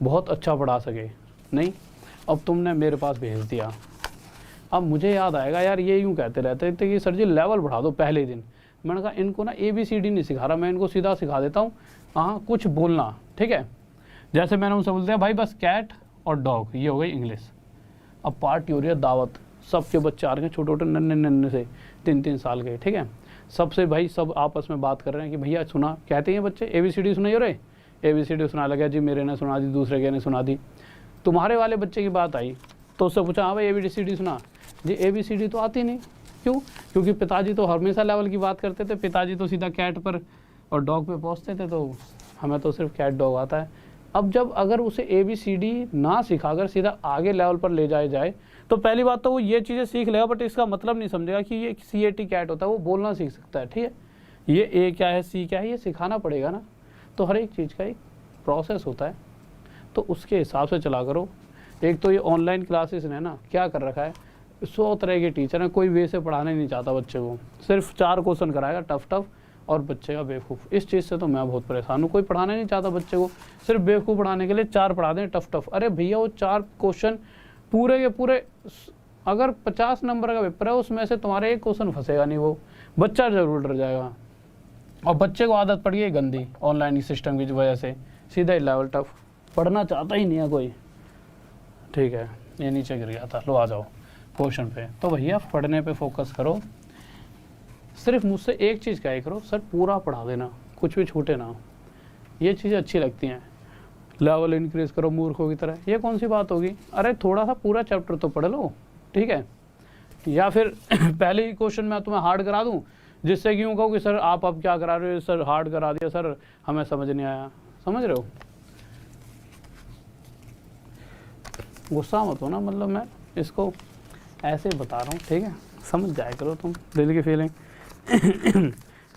बहुत अच्छा पढ़ा सके। नहीं, अब तुमने मेरे पास भेज दिया। अब मुझे याद आएगा यार ये यूँ कहते रहते थे कि सर जी लेवल बढ़ा दो पहले दिन। मैंने कहा इनको ना ABCD नहीं सिखा रहा, मैं इनको सीधा सिखा देता हूँ हाँ कुछ बोलना। ठीक है, जैसे मैंने उनसे बोल दिया भाई बस कैट और डॉग, ये हो गई इंग्लिश। अब पार्टी हो रही है दावत, सबके बच्चे आ रहे हैं छोटे छोटे नन्हे नन्हे से 3-3 साल के। ठीक है, सबसे भाई सब आपस में बात कर रहे हैं कि भैया सुना, कहते हैं बच्चे ABCD सुनाइए रे, ABCD सुना लगा जी, मेरे ने सुना दी, दूसरे के ने सुना दी। तुम्हारे वाले बच्चे की बात आई तो उससे पूछा हाँ भाई ABCD सुना जी, ABCD तो आती नहीं। क्यों? क्योंकि पिताजी तो हमेशा लेवल की बात करते थे, पिताजी तो सीधा कैट पर और डॉग पे पहुँचते थे, तो हमें तो सिर्फ कैट डॉग आता है। अब जब अगर उसे ABCD ना सिखाकर सीधा आगे लेवल पर ले जाया जाए तो पहली बात तो वो ये चीज़ें सीख लेगा, बट इसका मतलब नहीं समझेगा कि ये CAT कैट होता है। वो बोलना सीख सकता है, ठीक है, ये A क्या है, C क्या है, ये सिखाना पड़ेगा ना। तो हर एक चीज़ का एक प्रोसेस होता है, तो उसके हिसाब से चला करो। एक तो ये ऑनलाइन क्लासेस ने ना क्या कर रखा है, 100 तरह के टीचर हैं, कोई वे से पढ़ाना ही नहीं चाहता बच्चे को, सिर्फ 4 क्वेश्चन कराएगा टफ और बच्चे का बेवकूफ़। इस चीज़ से तो मैं बहुत परेशान हूँ। कोई पढ़ाना नहीं चाहता बच्चे को, सिर्फ बेवकूफ़ पढ़ाने के लिए 4 पढ़ा दें टफ। अरे भैया वो 4 क्वेश्चन पूरे के पूरे, अगर 50 नंबर का पेपर है उसमें से तुम्हारे 1 क्वेश्चन फंसेगा नहीं, वो बच्चा जरूर डर जाएगा। और बच्चे को आदत पड़ गई गंदी ऑनलाइन सिस्टम की वजह से, सीधा ही लेवल टफ, पढ़ना चाहता ही नहीं है कोई। ठीक है, ये नीचे गिर गया था, लो आ जाओ क्वेश्चन पे। तो भैया पढ़ने पे फोकस करो, सिर्फ मुझसे एक चीज़ क्या करो, सर पूरा पढ़ा देना, कुछ भी छूटे ना। ये चीज़ें अच्छी लगती हैं, लेवल इंक्रीज करो मूर्खों की तरह, ये कौन सी बात होगी। अरे थोड़ा सा पूरा चैप्टर तो पढ़ लो, ठीक है। या फिर पहले ही क्वेश्चन मैं तुम्हें हार्ड करा दूं, जिससे कि यूँ कहूँ कि सर आप अब क्या करा रहे हो, सर हार्ड करा दिया सर, हमें समझ नहीं आया। समझ रहे हो, गुस्सा मत हो ना, मतलब मैं इसको ऐसे बता रहा हूँ, ठीक है, समझ जाया करो तुम दिल की फीलिंग।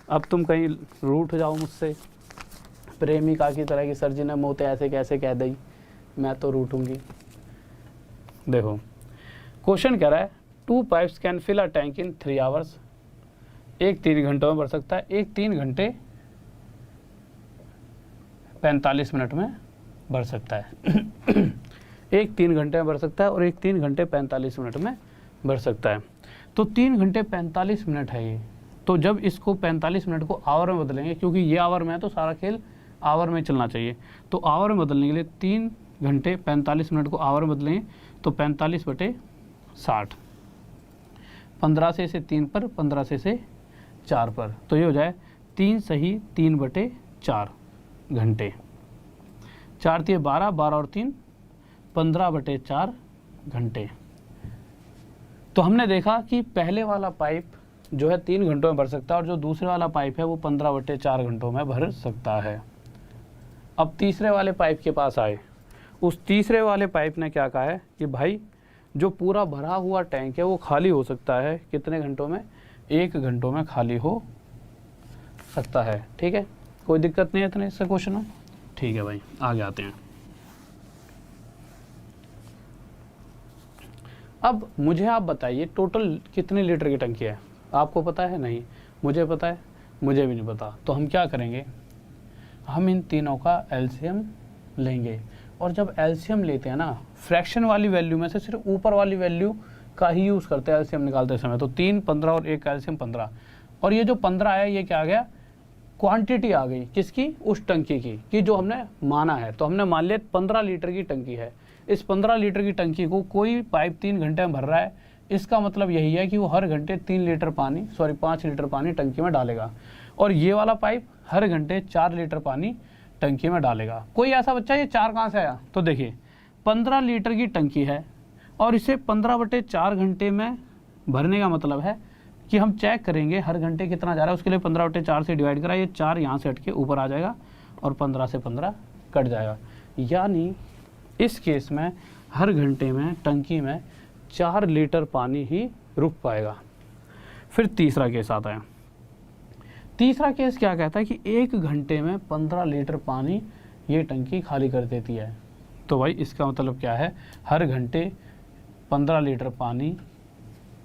अब तुम कहीं रूठ जाओ मुझसे प्रेमिका की तरह कि सर जी ने मोते ऐसे कैसे कह दी, मैं तो रूठूंगी। देखो क्वेश्चन कह रहा है 2 pipes can fill a tank in 3 hours. एक 3 घंटों में भर सकता है, एक 3 घंटे 45 मिनट में भर सकता है। एक 3 घंटे में भर सकता है और एक 3 घंटे 45 मिनट में भर सकता है। तो 3 घंटे 45 मिनट है ये, तो जब इसको 45 मिनट को आवर में बदलेंगे, क्योंकि ये आवर में है तो सारा खेल आवर में चलना चाहिए, तो आवर में बदलने के लिए 3 घंटे 45 मिनट को आवर में बदलेंगे तो 45/60, 15 से इसे 3 पर, 15 से इसे 4 पर, तो ये हो जाए 3 सही 3/4 घंटे। 4 3 12, 12 और 3 15/4 घंटे। तो हमने देखा कि पहले वाला पाइप जो है 3 घंटों में भर सकता है और जो दूसरे वाला पाइप है वो 15/4 घंटों में भर सकता है। अब तीसरे वाले पाइप के पास आए, उस तीसरे वाले पाइप ने क्या कहा है कि भाई जो पूरा भरा हुआ टैंक है वो खाली हो सकता है कितने घंटों में, 1 घंटों में खाली हो सकता है। ठीक है, कोई दिक्कत नहीं है इतने इससे क्वेश्चन में। ठीक है भाई, आगे आते हैं। अब मुझे आप बताइए टोटल कितने लीटर की टंकी है, आपको पता है? नहीं, मुझे पता है, मुझे भी नहीं पता। तो हम क्या करेंगे, हम इन तीनों का एलसीएम लेंगे, और जब एलसीएम लेते हैं ना, फ्रैक्शन वाली वैल्यू में से सिर्फ ऊपर वाली वैल्यू का ही यूज़ करते हैं एलसीएम निकालते समय। तो 3 15 और 1 का एलसीएम 15। और ये जो 15 है ये क्या आ गया, क्वांटिटी आ गई किसकी, उस टंकी की, कि जो हमने माना है। तो हमने मान लिया 15 लीटर की टंकी है, इस 15 लीटर की टंकी को कोई पाइप 3 घंटे में भर रहा है, इसका मतलब यही है कि वो हर घंटे 5 लीटर पानी टंकी में डालेगा, और ये वाला पाइप हर घंटे 4 लीटर पानी टंकी में डालेगा। कोई ऐसा बच्चा ये 4 कहाँ से आया, तो देखिए 15 लीटर की टंकी है और इसे 15/4 घंटे में भरने का मतलब है कि हम चेक करेंगे हर घंटे कितना जा रहा है, उसके लिए 15/4 से डिवाइड करा, ये 4 यहाँ से हट के ऊपर आ जाएगा और 15 से 15 कट जाएगा। यानी इस केस में हर घंटे में टंकी में 4 लीटर पानी ही रुक पाएगा। फिर तीसरा केस आता है। तीसरा केस क्या कहता है कि 1 घंटे में 15 लीटर पानी ये टंकी खाली कर देती है। तो भाई इसका मतलब क्या है, हर घंटे 15 लीटर पानी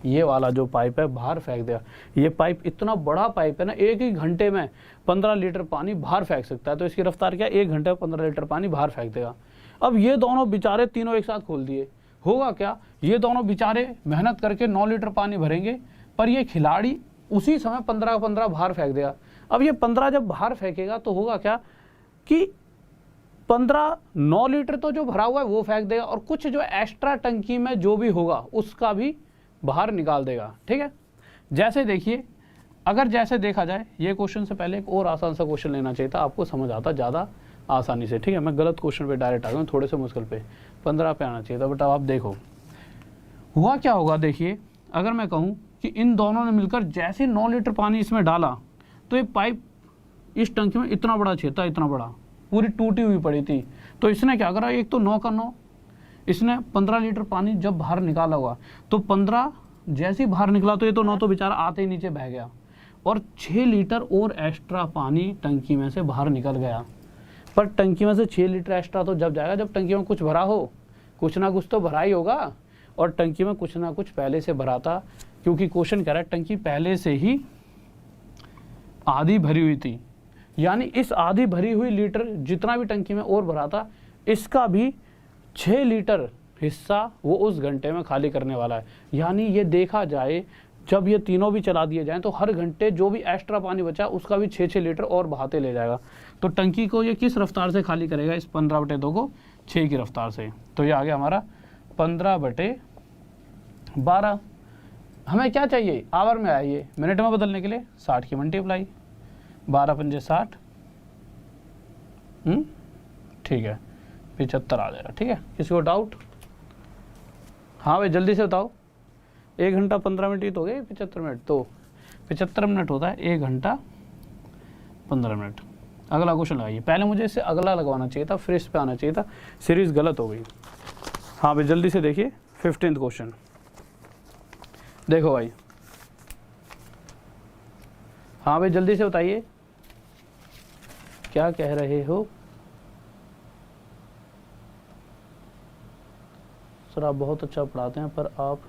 ये वाला जो पाइप है बाहर फेंक देगा। ये पाइप इतना बड़ा पाइप है ना, एक ही घंटे में 15 लीटर पानी बाहर फेंक सकता है। तो इसकी रफ्तार क्या है, 1 घंटे में 15 लीटर पानी बाहर फेंक देगा। अब ये दोनों बेचारे तीनों एक साथ खोल दिए, होगा क्या, ये दोनों बेचारे मेहनत करके 9 लीटर पानी भरेंगे, पर ये खिलाड़ी उसी समय 15 बाहर फेंक देगा। अब ये 15 जब बाहर फेंकेगा तो होगा क्या कि 9 लीटर तो जो भरा हुआ है वो फेंक देगा, और कुछ जो एक्स्ट्रा टंकी में जो भी होगा उसका भी बाहर निकाल देगा। ठीक है, जैसे देखिए, अगर जैसे देखा जाए, ये क्वेश्चन से पहले एक और आसान सा क्वेश्चन लेना चाहिए था, आपको समझ आता ज़्यादा आसानी से। ठीक है, मैं गलत क्वेश्चन पे डायरेक्ट आ गया, थोड़े से मुश्किल पे 15 पे आना चाहिए था, बट अब आप देखो हुआ क्या होगा। देखिए, अगर मैं कहूँ कि इन दोनों ने मिलकर जैसे 9 लीटर पानी इसमें डाला, तो ये पाइप इस टंकी में इतना बड़ा छेद था, इतना बड़ा, पूरी टूटी हुई पड़ी थी। तो इसने क्या करा, एक तो 9 का 9, इसने 15 लीटर पानी जब बाहर निकाला हुआ, तो 15 जैसे ही बाहर निकला तो ये तो 9 तो बेचारा आते ही नीचे बह गया, और 6 लीटर और एक्स्ट्रा पानी टंकी में से बाहर निकल गया। पर टंकी में से 6 लीटर एक्स्ट्रा तो जब जाएगा जब टंकी में कुछ भरा हो, कुछ ना कुछ तो भरा ही होगा, और टंकी में कुछ ना कुछ पहले से भरा था, क्योंकि क्वेश्चन कह रहा है टंकी पहले से ही आधी भरी हुई थी। यानी इस आधी भरी हुई लीटर जितना भी टंकी में और भरा था, इसका भी 6 लीटर हिस्सा वो उस घंटे में खाली करने वाला है। यानी ये देखा जाए, जब ये तीनों भी चला दिए जाएं तो हर घंटे जो भी एक्स्ट्रा पानी बचा उसका भी 6-6 लीटर और बहाते ले जाएगा। तो टंकी को ये किस रफ्तार से खाली करेगा, इस 15/2 को 6 की रफ्तार से। तो ये आ गया हमारा 15/12। हमें क्या चाहिए, आवर में आइए, मिनट में बदलने के लिए 60 की मल्टीप्लाई, 12 पंजे 60, ठीक है, 75 आ जाएगा। ठीक है, किसी को डाउट? हाँ भाई जल्दी से बताओ। 1 घंटा 15 मिनट ही तो हो गए, 75 मिनट तो 75 मिनट होता है, 1 घंटा 15 मिनट। अगला क्वेश्चन लगाइए। पहले मुझे इससे अगला लगवाना चाहिए था, फिर इस पे आना चाहिए था, सीरीज गलत हो गई। हाँ भाई जल्दी से देखिए 15th क्वेश्चन। देखो भाई, हाँ भाई जल्दी से बताइए क्या कह रहे हो। सर आप बहुत अच्छा पढ़ाते हैं, पर आप,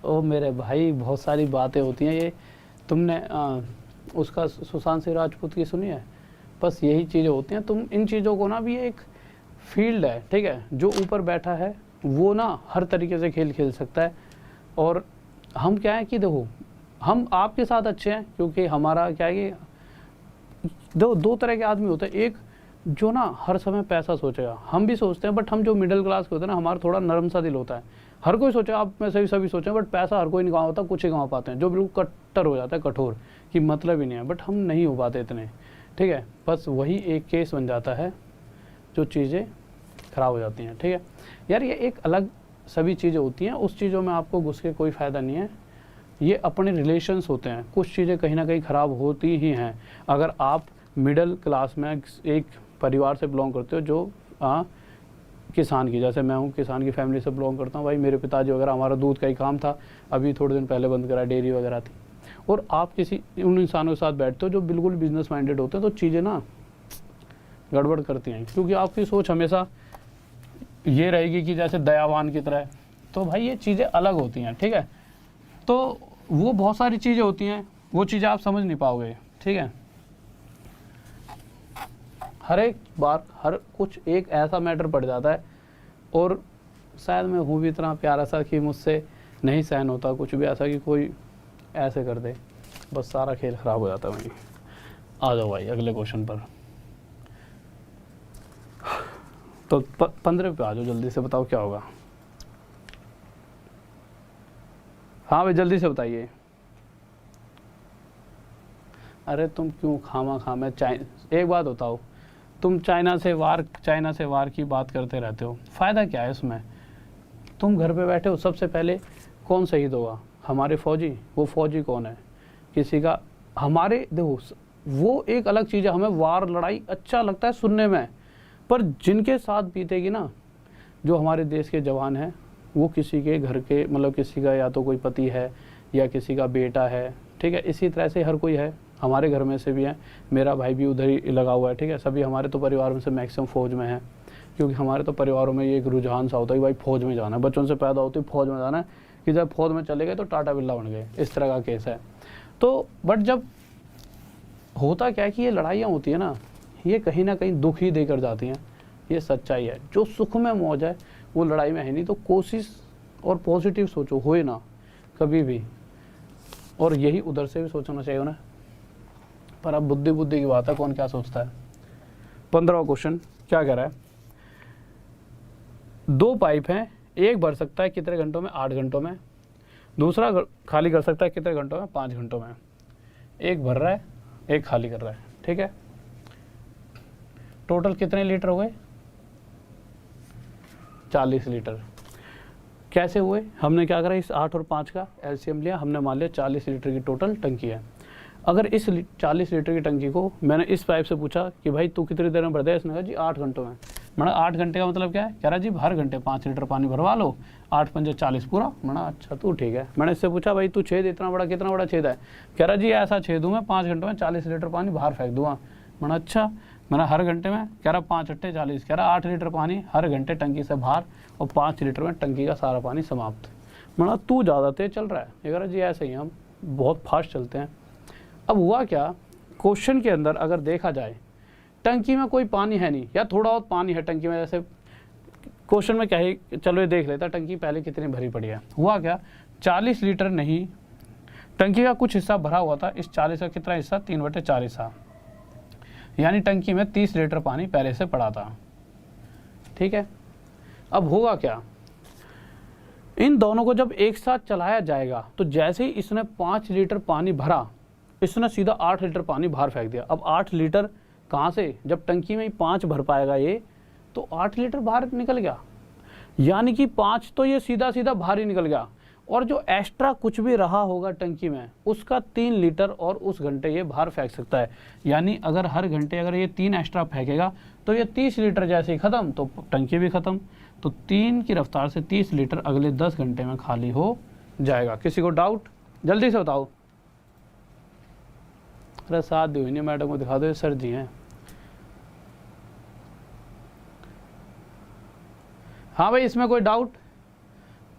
ओ मेरे भाई बहुत सारी बातें होती हैं। ये तुमने उसका सुशांत सिंह राजपूत की सुनी है? बस यही चीज़ें होती हैं। तुम इन चीज़ों को ना, भी एक फील्ड है, ठीक है, जो ऊपर बैठा है वो ना हर तरीके से खेल खेल सकता है। और हम क्या है कि देखो, हम आपके साथ अच्छे हैं क्योंकि हमारा क्या है कि दो तरह के आदमी होते हैं। एक जो ना हर समय पैसा सोचेगा, हम भी सोचते हैं, बट हम जो मिडिल क्लास के होते हैं ना, हमारा थोड़ा नरम सा दिल होता है। हर कोई सोचे, आप में से सभी सोचें, बट पैसा हर कोई नहीं कमा होता, कुछ ही कमा पाते हैं। जो बिल्कुल कट्टर हो जाता है, कठोर, कि मतलब ही नहीं है, बट हम नहीं हो पाते इतने। ठीक है, बस वही एक केस बन जाता है जो चीज़ें ख़राब हो जाती हैं। ठीक है यार, ये एक अलग सभी चीज़ें होती हैं, उस चीज़ों में आपको घुस के कोई फ़ायदा नहीं है। ये अपने रिलेशंस होते हैं, कुछ चीज़ें कहीं ना कहीं ख़राब होती ही हैं। अगर आप मिडिल क्लास में एक परिवार से बिलोंग करते हो जो किसान की, जैसे मैं हूँ किसान की फैमिली से बिलोंग करता हूँ। भाई मेरे पिताजी वगैरह, हमारा दूध का ही काम था, अभी थोड़े दिन पहले बंद करा, डेयरी वगैरह थी। और आप किसी उन इंसानों के साथ बैठते हो जो बिल्कुल बिजनेस माइंडेड होते हैं, तो चीज़ें ना गड़बड़ करती हैं, क्योंकि आपकी सोच हमेशा ये रहेगी कि जैसे दयावान की तरह। तो भाई ये चीज़ें अलग होती हैं। ठीक है, तो वो बहुत सारी चीज़ें होती हैं, वो चीज़ें आप समझ नहीं पाओगे। ठीक है, हर एक बार हर कुछ एक ऐसा मैटर पड़ जाता है, और शायद मैं हूँ भी इतना प्यारा सा कि मुझसे नहीं सहन होता कुछ भी ऐसा कि कोई ऐसे कर दे, बस सारा खेल ख़राब हो जाता है वहीं। आ जाओ भाई अगले क्वेश्चन पर। तो 15 पे आ जाओ, जल्दी से बताओ क्या होगा। हाँ भाई जल्दी से बताइए। अरे तुम क्यों खामा खामा एक बात बताओ, तुम चाइना से वार की बात करते रहते हो, फ़ायदा क्या है इसमें? तुम घर पे बैठे हो, सबसे पहले कौन शहीद होगा? हमारे फौजी। वो फौजी कौन है? किसी का हमारे, देखो वो एक अलग चीज़ है, हमें वार लड़ाई अच्छा लगता है सुनने में, पर जिनके साथ बीतेगी ना, जो हमारे देश के जवान हैं, वो किसी के घर के, मतलब किसी का या तो कोई पति है या किसी का बेटा है, ठीक है। इसी तरह से हर कोई है, हमारे घर में से भी है, मेरा भाई भी उधर ही लगा हुआ है, ठीक है। सभी हमारे तो परिवार में से मैक्सिमम फ़ौज में है, क्योंकि हमारे तो परिवारों में ये एक रुझान सा होता है कि भाई फ़ौज में जाना है, बच्चों से पैदा होती है फ़ौज में जाना है, कि जब फ़ौज में चले गए तो टाटा बिरला बन गए, इस तरह का केस है। तो बट जब होता क्या है कि ये लड़ाइयाँ होती है ना, ये कहीं ना कहीं दुख ही देकर जाती हैं, ये सच्चाई है। जो सुख में मौज है वो लड़ाई में है नहीं। तो कोशिश और पॉजिटिव सोचो, होए ना कभी भी, और यही उधर से भी सोचना चाहिए ना। पर अब बुद्धि की बात है, कौन क्या सोचता है। 15वां क्वेश्चन क्या कह रहा है? 2 पाइप हैं, एक भर सकता है कितने घंटों में? 8 घंटों में। दूसरा खाली कर सकता है कितने घंटों में? 5 घंटों में। एक भर रहा है, एक खाली कर रहा है, ठीक है। टोटल कितने लीटर हो गए? 40 लीटर। कैसे हुए? हमने क्या करा, इस 8 और 5 का एलसीएम लिया, हमने मान लिया 40 लीटर की टोटल टंकी है। अगर इस 40 लीटर की टंकी को मैंने इस पाइप से पूछा कि भाई तू कितनी देर में भर दे, इसने कहा जी 8 घंटों में। मैंने 8 घंटे का मतलब क्या है? कह रहा जी हर घंटे 5 लीटर पानी भरवा लो, 8 पंजे 40 पूरा। मैंने अच्छा तू ठीक है। मैंने इससे पूछा भाई तू छेद इतना बड़ा, कितना बड़ा छेद है? कह रहा जी ऐसा छेद दूँ मैं 5 घंटों में 40 लीटर पानी बाहर फेंक दूँगा। मैंने अच्छा। मैंने हर घंटे में, कह रहा 5 अट्ठे 40, कह रहा 8 लीटर पानी हर घंटे टंकी से बाहर और 5 लीटर में टंकी का सारा पानी समाप्त। मैंने तू ज़्यादा तेज चल रहा है। ये कह रहा जी ऐसे ही हम बहुत फास्ट चलते हैं। अब हुआ क्या, क्वेश्चन के अंदर अगर देखा जाए, टंकी में कोई पानी है नहीं, या थोड़ा बहुत पानी है टंकी में, जैसे क्वेश्चन में क्या है, चलो ये देख लेता टंकी पहले कितनी भरी पड़ी है। हुआ क्या, 40 लीटर नहीं, टंकी का कुछ हिस्सा भरा हुआ था, इस 40 का कितना हिस्सा? 3/4 हिस्सा, यानी टंकी में 30 लीटर पानी पहले से पड़ा था, ठीक है। अब होगा क्या, इन दोनों को जब एक साथ चलाया जाएगा तो जैसे ही इसने 5 लीटर पानी भरा, इसने सीधा 8 लीटर पानी बाहर फेंक दिया। अब 8 लीटर कहाँ से, जब टंकी में ही 5 भर पाएगा ये, तो 8 लीटर बाहर निकल गया, यानी कि 5 तो ये सीधा सीधा बाहर ही निकल गया, और जो एक्स्ट्रा कुछ भी रहा होगा टंकी में उसका 3 लीटर और उस घंटे ये बाहर फेंक सकता है। यानी अगर हर घंटे अगर ये 3 एक्स्ट्रा फेंकेगा तो ये 30 लीटर जैसे ही ख़त्म तो टंकी भी ख़त्म। तो 3 की रफ्तार से 30 लीटर अगले 10 घंटे में खाली हो जाएगा। किसी को डाउट? जल्दी से बताओ। अरे साथ दो, इन्हें मैडम को दिखा दो, ये सर जी हैं। हाँ भाई इसमें कोई डाउट?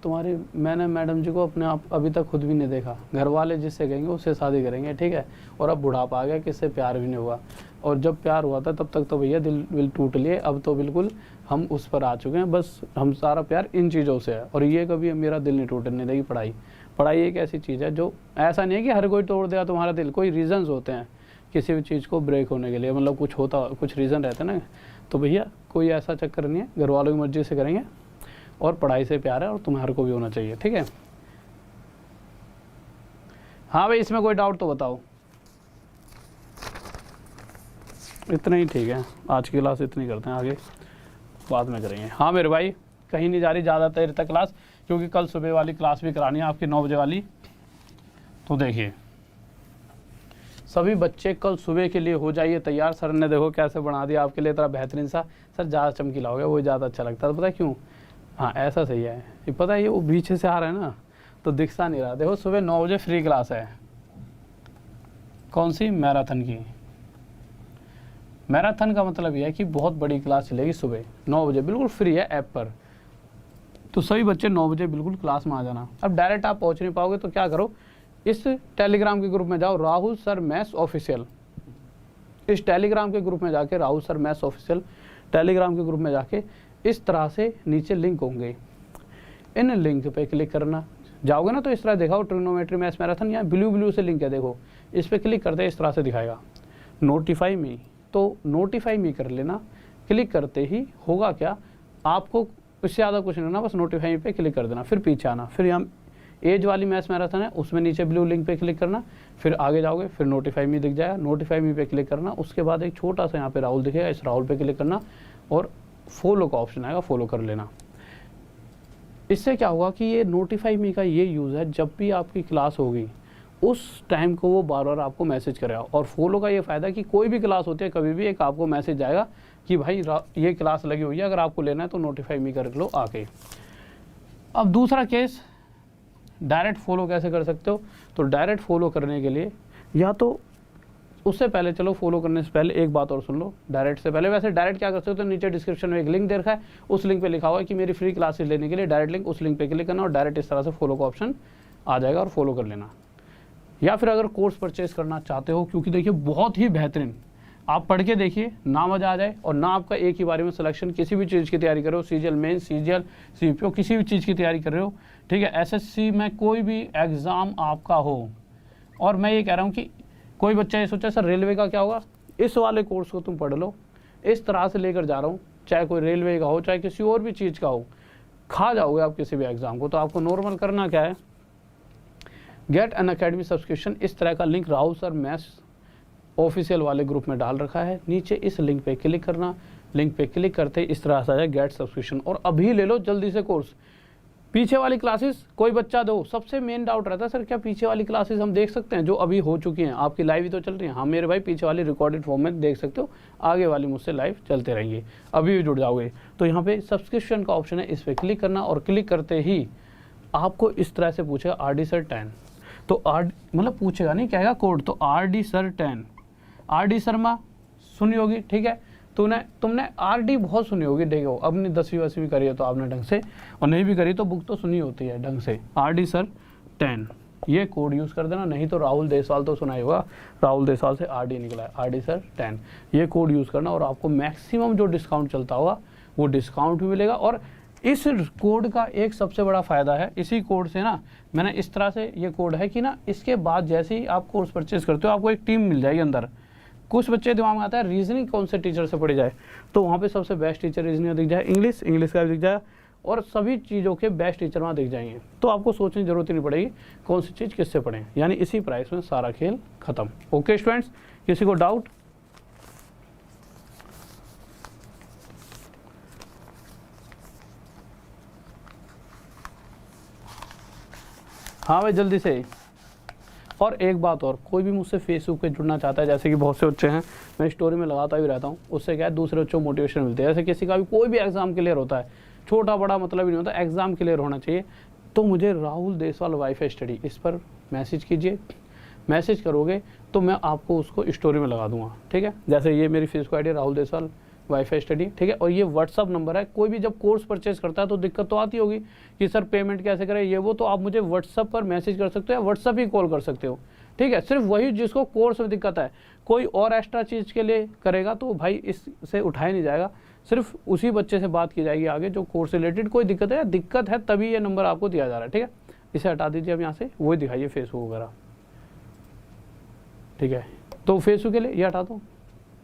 तुम्हारी, मैंने मैडम जी को अपने आप अभी तक खुद भी नहीं देखा, घर वाले जिससे कहेंगे उससे शादी करेंगे, ठीक है। और अब बुढ़ापा आ गया, किससे प्यार भी नहीं हुआ, और जब प्यार हुआ था तब तक तो भैया दिल टूट लिए, अब तो बिल्कुल हम उस पर आ चुके हैं। बस हम सारा प्यार इन चीज़ों से है, और ये कभी मेरा दिल नहीं टूटने देगी। पढ़ाई एक ऐसी चीज़ है जो ऐसा नहीं है कि हर कोई तोड़ देगा तुम्हारा दिल, कोई रीज़न्स होते हैं किसी भी चीज़ को ब्रेक होने के लिए, मतलब कुछ रीज़न रहते हैं ना। तो भैया कोई ऐसा चक्कर नहीं है, घर वालों की मर्ज़ी से करेंगे, और पढ़ाई से प्यार है और तुम्हारे को भी होना चाहिए, ठीक है। हाँ भाई इसमें कोई डाउट तो बताओ। इतना ही ठीक है, आज की क्लास इतनी करते हैं, आगे बाद में करेंगे। हाँ मेरे भाई कहीं नहीं जा रही ज़्यादा देर तक क्लास, क्योंकि कल सुबह वाली क्लास भी करानी है आपकी 9 बजे वाली। तो देखिए सभी बच्चे कल सुबह के लिए हो जाइए तैयार। सर ने देखो कैसे बना दिया आपके लिए इतना बेहतरीन सा। सर ज़्यादा चमकीला हो गया, वो ज़्यादा अच्छा लगता है, तो पता है क्यों? हाँ ऐसा सही है, ये पता है, ये वो पीछे से आ रहा है ना तो दिखता नहीं रहा। देखो सुबह 9 बजे फ्री क्लास है, कौन सी? मैराथन की। मैराथन का मतलब यह है कि बहुत बड़ी क्लास चलेगी सुबह 9 बजे, बिल्कुल फ्री है ऐप पर। तो सभी बच्चे 9 बजे बिल्कुल क्लास में आ जाना। अब डायरेक्ट आप पहुंच नहीं पाओगे तो क्या करो, इस टेलीग्राम के ग्रुप में जाओ, राहुल सर मैथ्स ऑफिशियल। इस टेलीग्राम के ग्रुप में जाके Rahul sir maths official Telegram के ग्रुप में जाके इस तरह से नीचे लिंक होंगे, इन लिंक पे क्लिक करना, जाओगे ना तो इस तरह देखा ट्रिग्नोमेट्री मैथ्स मैराथन, यहाँ ब्लू से लिंक है, देखो इस पर क्लिक करते इस तरह से दिखाएगा नोटिफाई मी, तो नोटिफाई मी कर लेना। क्लिक करते ही होगा क्या, आपको इससे ज़्यादा कुछ नहीं होना, बस नोटिफाई मी पे क्लिक कर देना, फिर पीछे आना, फिर यहाँ एज वाली मैथ्स मैराथन है उसमें नीचे ब्लू लिंक पे क्लिक करना, फिर आगे जाओगे, फिर नोटिफाई मी दिख जाएगा, नोटिफाई मी पे क्लिक करना, उसके बाद एक छोटा सा यहाँ पे राहुल दिखेगा, इस राहुल पे क्लिक करना और फॉलो का ऑप्शन आएगा, फॉलो कर लेना। इससे क्या होगा कि ये नोटिफाई मी का ये यूज़ है, जब भी आपकी क्लास होगी उस टाइम को वो बार बार आपको मैसेज करेगा। और फॉलो का ये फ़ायदा कि कोई भी क्लास होती है कभी भी एक आपको मैसेज आएगा कि भाई ये क्लास लगी हुई है, अगर आपको लेना है तो नोटिफाई मी कर लो आके। अब दूसरा केस, डायरेक्ट फॉलो कैसे कर सकते हो, तो डायरेक्ट फॉलो करने के लिए या तो उससे पहले, चलो फॉलो करने से पहले एक बात और सुन लो, डायरेक्ट से पहले वैसे डायरेक्ट क्या कर सकते हो, तो नीचे डिस्क्रिप्शन में एक लिंक दे रखा है, उस लिंक पे लिखा हुआ है कि मेरी फ्री क्लासेस लेने के लिए डायरेक्ट लिंक, उस लिंक पे क्लिक करना और डायरेक्ट इस तरह से फॉलो का ऑप्शन आ जाएगा और फॉलो कर लेना। या फिर अगर कोर्स परचेज करना चाहते हो, क्योंकि देखिए बहुत ही बेहतरीन, आप पढ़ के देखिए, ना मजा आ जाए और ना आपका एक ही बारे में सिलेक्शन, किसी भी चीज़ की तैयारी कर रहे हो, सीजीएल मेन, सीजीएल सीपीओ, किसी भी चीज़ की तैयारी कर रहे हो, ठीक है, एसएससी में कोई भी एग्ज़ाम आपका हो। और मैं ये कह रहा हूँ कि कोई बच्चा ये सोचा सर रेलवे का क्या होगा, इस वाले कोर्स को तुम पढ़ लो, इस तरह से लेकर जा रहा हूँ, चाहे कोई रेलवे का हो चाहे किसी और भी चीज़ का हो, खा जाओगे आप किसी भी एग्ज़ाम को। तो आपको नॉर्मल करना क्या है, गेट एन अकेडमी सब्सक्रिप्शन, इस तरह का link Rahul sir maths official वाले ग्रुप में डाल रखा है, नीचे इस लिंक पे क्लिक करना, लिंक पे क्लिक करते इस तरह से आया गेट सब्सक्रिप्शन, और अभी ले लो जल्दी से कोर्स। पीछे वाली क्लासेस कोई बच्चा दो, सबसे मेन डाउट रहता है सर क्या पीछे वाली क्लासेस हम देख सकते हैं जो अभी हो चुकी हैं, आपकी लाइव ही तो चल रही हैं। हाँ मेरे भाई, पीछे वाली रिकॉर्डेड फॉर्म में देख सकते हो, आगे वाली मुझसे लाइव चलते रहेंगे, अभी भी जुड़ जाओगे। तो यहाँ पे सब्सक्रिप्शन का ऑप्शन है, इस पर क्लिक करना और क्लिक करते ही आपको इस तरह से पूछेगा RD सर 10, तो मतलब पूछेगा नहीं, कहेगा कोड, तो RD सर 10, RD शर्मा सुनी होगी, ठीक है, तुमने RD बहुत सुनी होगी, देखो अपनी 10वीं 10वीं करी है तो आपने ढंग से, और नहीं भी करी तो बुक तो सुनी होती है ढंग से। RD सर 10 ये कोड यूज़ कर देना, नहीं तो राहुल देसवाल तो सुना ही होगा, राहुल देसवाल से RD निकला है, RD सर 10 ये कोड यूज़ करना और आपको मैक्सिमम जो डिस्काउंट चलता होगा वो डिस्काउंट भी मिलेगा। और इस कोड का एक सबसे बड़ा फ़ायदा है, इसी कोड से ना मैंने इस तरह से ये कोड है कि ना इसके बाद जैसे ही आप कोर्स परचेज करते हो आपको एक टीम मिल जाएगी अंदर। कुछ बच्चे दिमाग में आता है रीजनिंग कौन से टीचर से पढ़ी जाए, तो वहाँ पे सबसे बेस्ट टीचर रीजनिंग दिख जाए, इंग्लिश का भी दिख जाए, और सभी चीज़ों के बेस्ट टीचर वहाँ दिख जाएंगे, तो आपको सोचने की जरूरत ही नहीं पड़ेगी कौन सी चीज़ किससे पढ़ें, यानी इसी प्राइस में सारा खेल खत्म। ओके स्टूडेंट्स, किसी को डाउट? हाँ भाई जल्दी से। और एक बात और, कोई भी मुझसे फेसबुक पे जुड़ना चाहता है, जैसे कि बहुत से बच्चे हैं, मैं स्टोरी में लगाता भी रहता हूँ, उससे क्या है दूसरे बच्चों को मोटिवेशन मिलती है। जैसे किसी का भी कोई भी एग्जाम क्लियर होता है, छोटा बड़ा मतलब ही नहीं होता, एग्जाम क्लियर होना चाहिए, तो मुझे राहुल देसवाल वाईफाई स्टडी इस पर मैसेज कीजिए। मैसेज करोगे तो मैं आपको उसको स्टोरी में लगा दूंगा, ठीक है। जैसे ये मेरी Facebook ID Rahul Deswal wifi study, ठीक है, और ये व्हाट्सअप नंबर है। कोई भी जब कोर्स परचेज करता है तो दिक्कत तो आती होगी कि सर पेमेंट कैसे करें ये वो, तो आप मुझे व्हाट्सअप पर मैसेज कर सकते हो या व्हाट्सअप ही कॉल कर सकते हो, ठीक है। सिर्फ वही जिसको कोर्स में दिक्कत है, कोई और एक्स्ट्रा चीज़ के लिए करेगा तो भाई इससे उठाया नहीं जाएगा, सिर्फ उसी बच्चे से बात की जाएगी आगे जो कोर्स रिलेटेड कोई दिक्कत है तभी ये नंबर आपको दिया जा रहा है, ठीक है। इसे हटा दीजिए अब यहाँ से, वही दिखाइए फेसबुक वगैरह, ठीक है। तो फेसबुक के लिए ये हटा दो,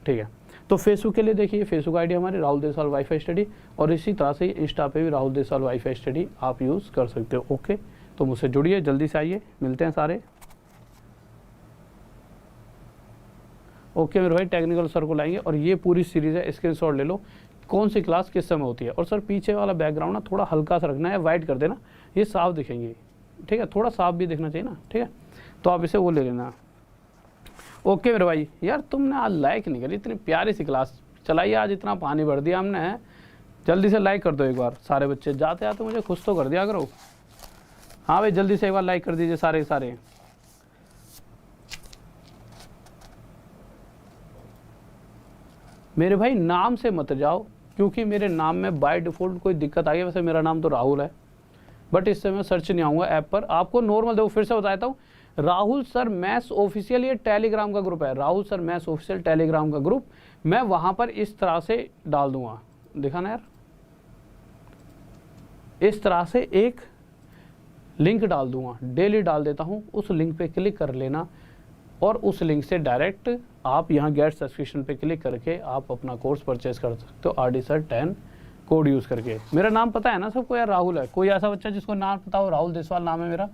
ठीक है। तो फेसबुक के लिए देखिए फेसबुक आईडी हमारी राहुल देसवाल वाईफाई स्टडी, और इसी तरह से इंस्टा पे भी राहुल देसवाल वाईफाई स्टडी आप यूज़ कर सकते हो। ओके, तो मुझसे जुड़िए, जल्दी से आइए, मिलते हैं सारे। ओके मेरे भाई, टेक्निकल सर को लाएंगे और ये पूरी सीरीज़ है, स्क्रीनशॉट ले लो कौन सी क्लास किस समय होती है। और सर पीछे वाला बैकग्राउंड ना थोड़ा हल्का सा रखना है, वाइट कर देना, ये साफ दिखेंगे, ठीक है, थोड़ा साफ भी दिखना चाहिए ना, ठीक है। तो आप इसे वो ले लेना। ओके मेरे भाई, यार तुमने आज लाइक नहीं करी, इतनी प्यारी सी क्लास चलाई आज, इतना पानी भर दिया हमने, जल्दी से लाइक कर दो एक बार सारे बच्चे, जाते जाते मुझे खुश तो कर दिया करो। हाँ भाई जल्दी से एक बार लाइक कर दीजिए सारे सारे। मेरे भाई नाम से मत जाओ, क्योंकि मेरे नाम में बाय डिफ़ॉल्ट कोई दिक्कत आ गई। वैसे मेरा नाम तो राहुल है, बट इससे मैं सर्च नहीं आऊँगा ऐप पर। आपको नॉर्मल देखो, फिर से बताता हूँ, राहुल सर मैथ्स ऑफिशियल ये टेलीग्राम का ग्रुप है, Rahul sir maths official Telegram का ग्रुप, मैं वहाँ पर इस तरह से डाल दूँगा, दिखा ना यार, इस तरह से एक लिंक डाल दूंगा, डेली डाल देता हूँ, उस लिंक पे क्लिक कर लेना और उस लिंक से डायरेक्ट आप यहाँ गेट सब्सक्रिप्शन पे क्लिक करके आप अपना कोर्स परचेज कर सकते हो RD Sir 10 कोड यूज़ करके। मेरा नाम पता है ना सबको यार, राहुल है। कोई ऐसा बच्चा जिसको नाम पता हो? राहुल देसवाल नाम है मेरा,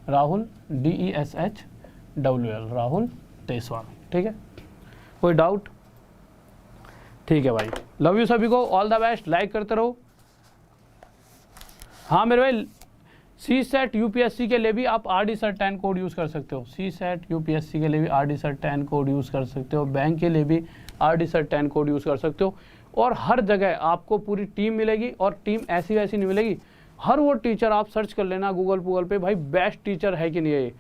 राहुल DESHWL, राहुल देसवाल, ठीक है। कोई डाउट? ठीक है भाई, लव यू सभी को, ऑल द बेस्ट, लाइक करते रहो। हाँ मेरे भाई, CSET UPSC के लिए भी आप RD Sir 10 कोड यूज़ कर सकते हो। CSET UPSC के लिए भी RD Sir 10 कोड यूज़ कर सकते हो। बैंक के लिए भी RD Sir 10 कोड यूज़ कर सकते हो। और हर जगह आपको पूरी टीम मिलेगी, और टीम ऐसी वैसी नहीं मिलेगी। हर वो टीचर आप सर्च कर लेना गूगल पे, भाई बेस्ट टीचर है कि नहीं है।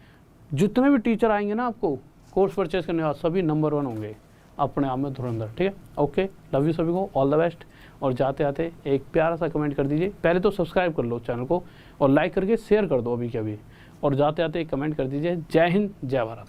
जितने भी टीचर आएंगे ना आपको कोर्स परचेज करने वाले, सभी नंबर 1 होंगे अपने आप में धुरंधर, ठीक है। ओके, लव यू सभी को, ऑल द बेस्ट। और जाते आते एक प्यारा सा कमेंट कर दीजिए, पहले तो सब्सक्राइब कर लो चैनल को और लाइक करके शेयर कर दो अभी के अभी, और जाते आते एक कमेंट कर दीजिए। जय हिंद, जय भारत।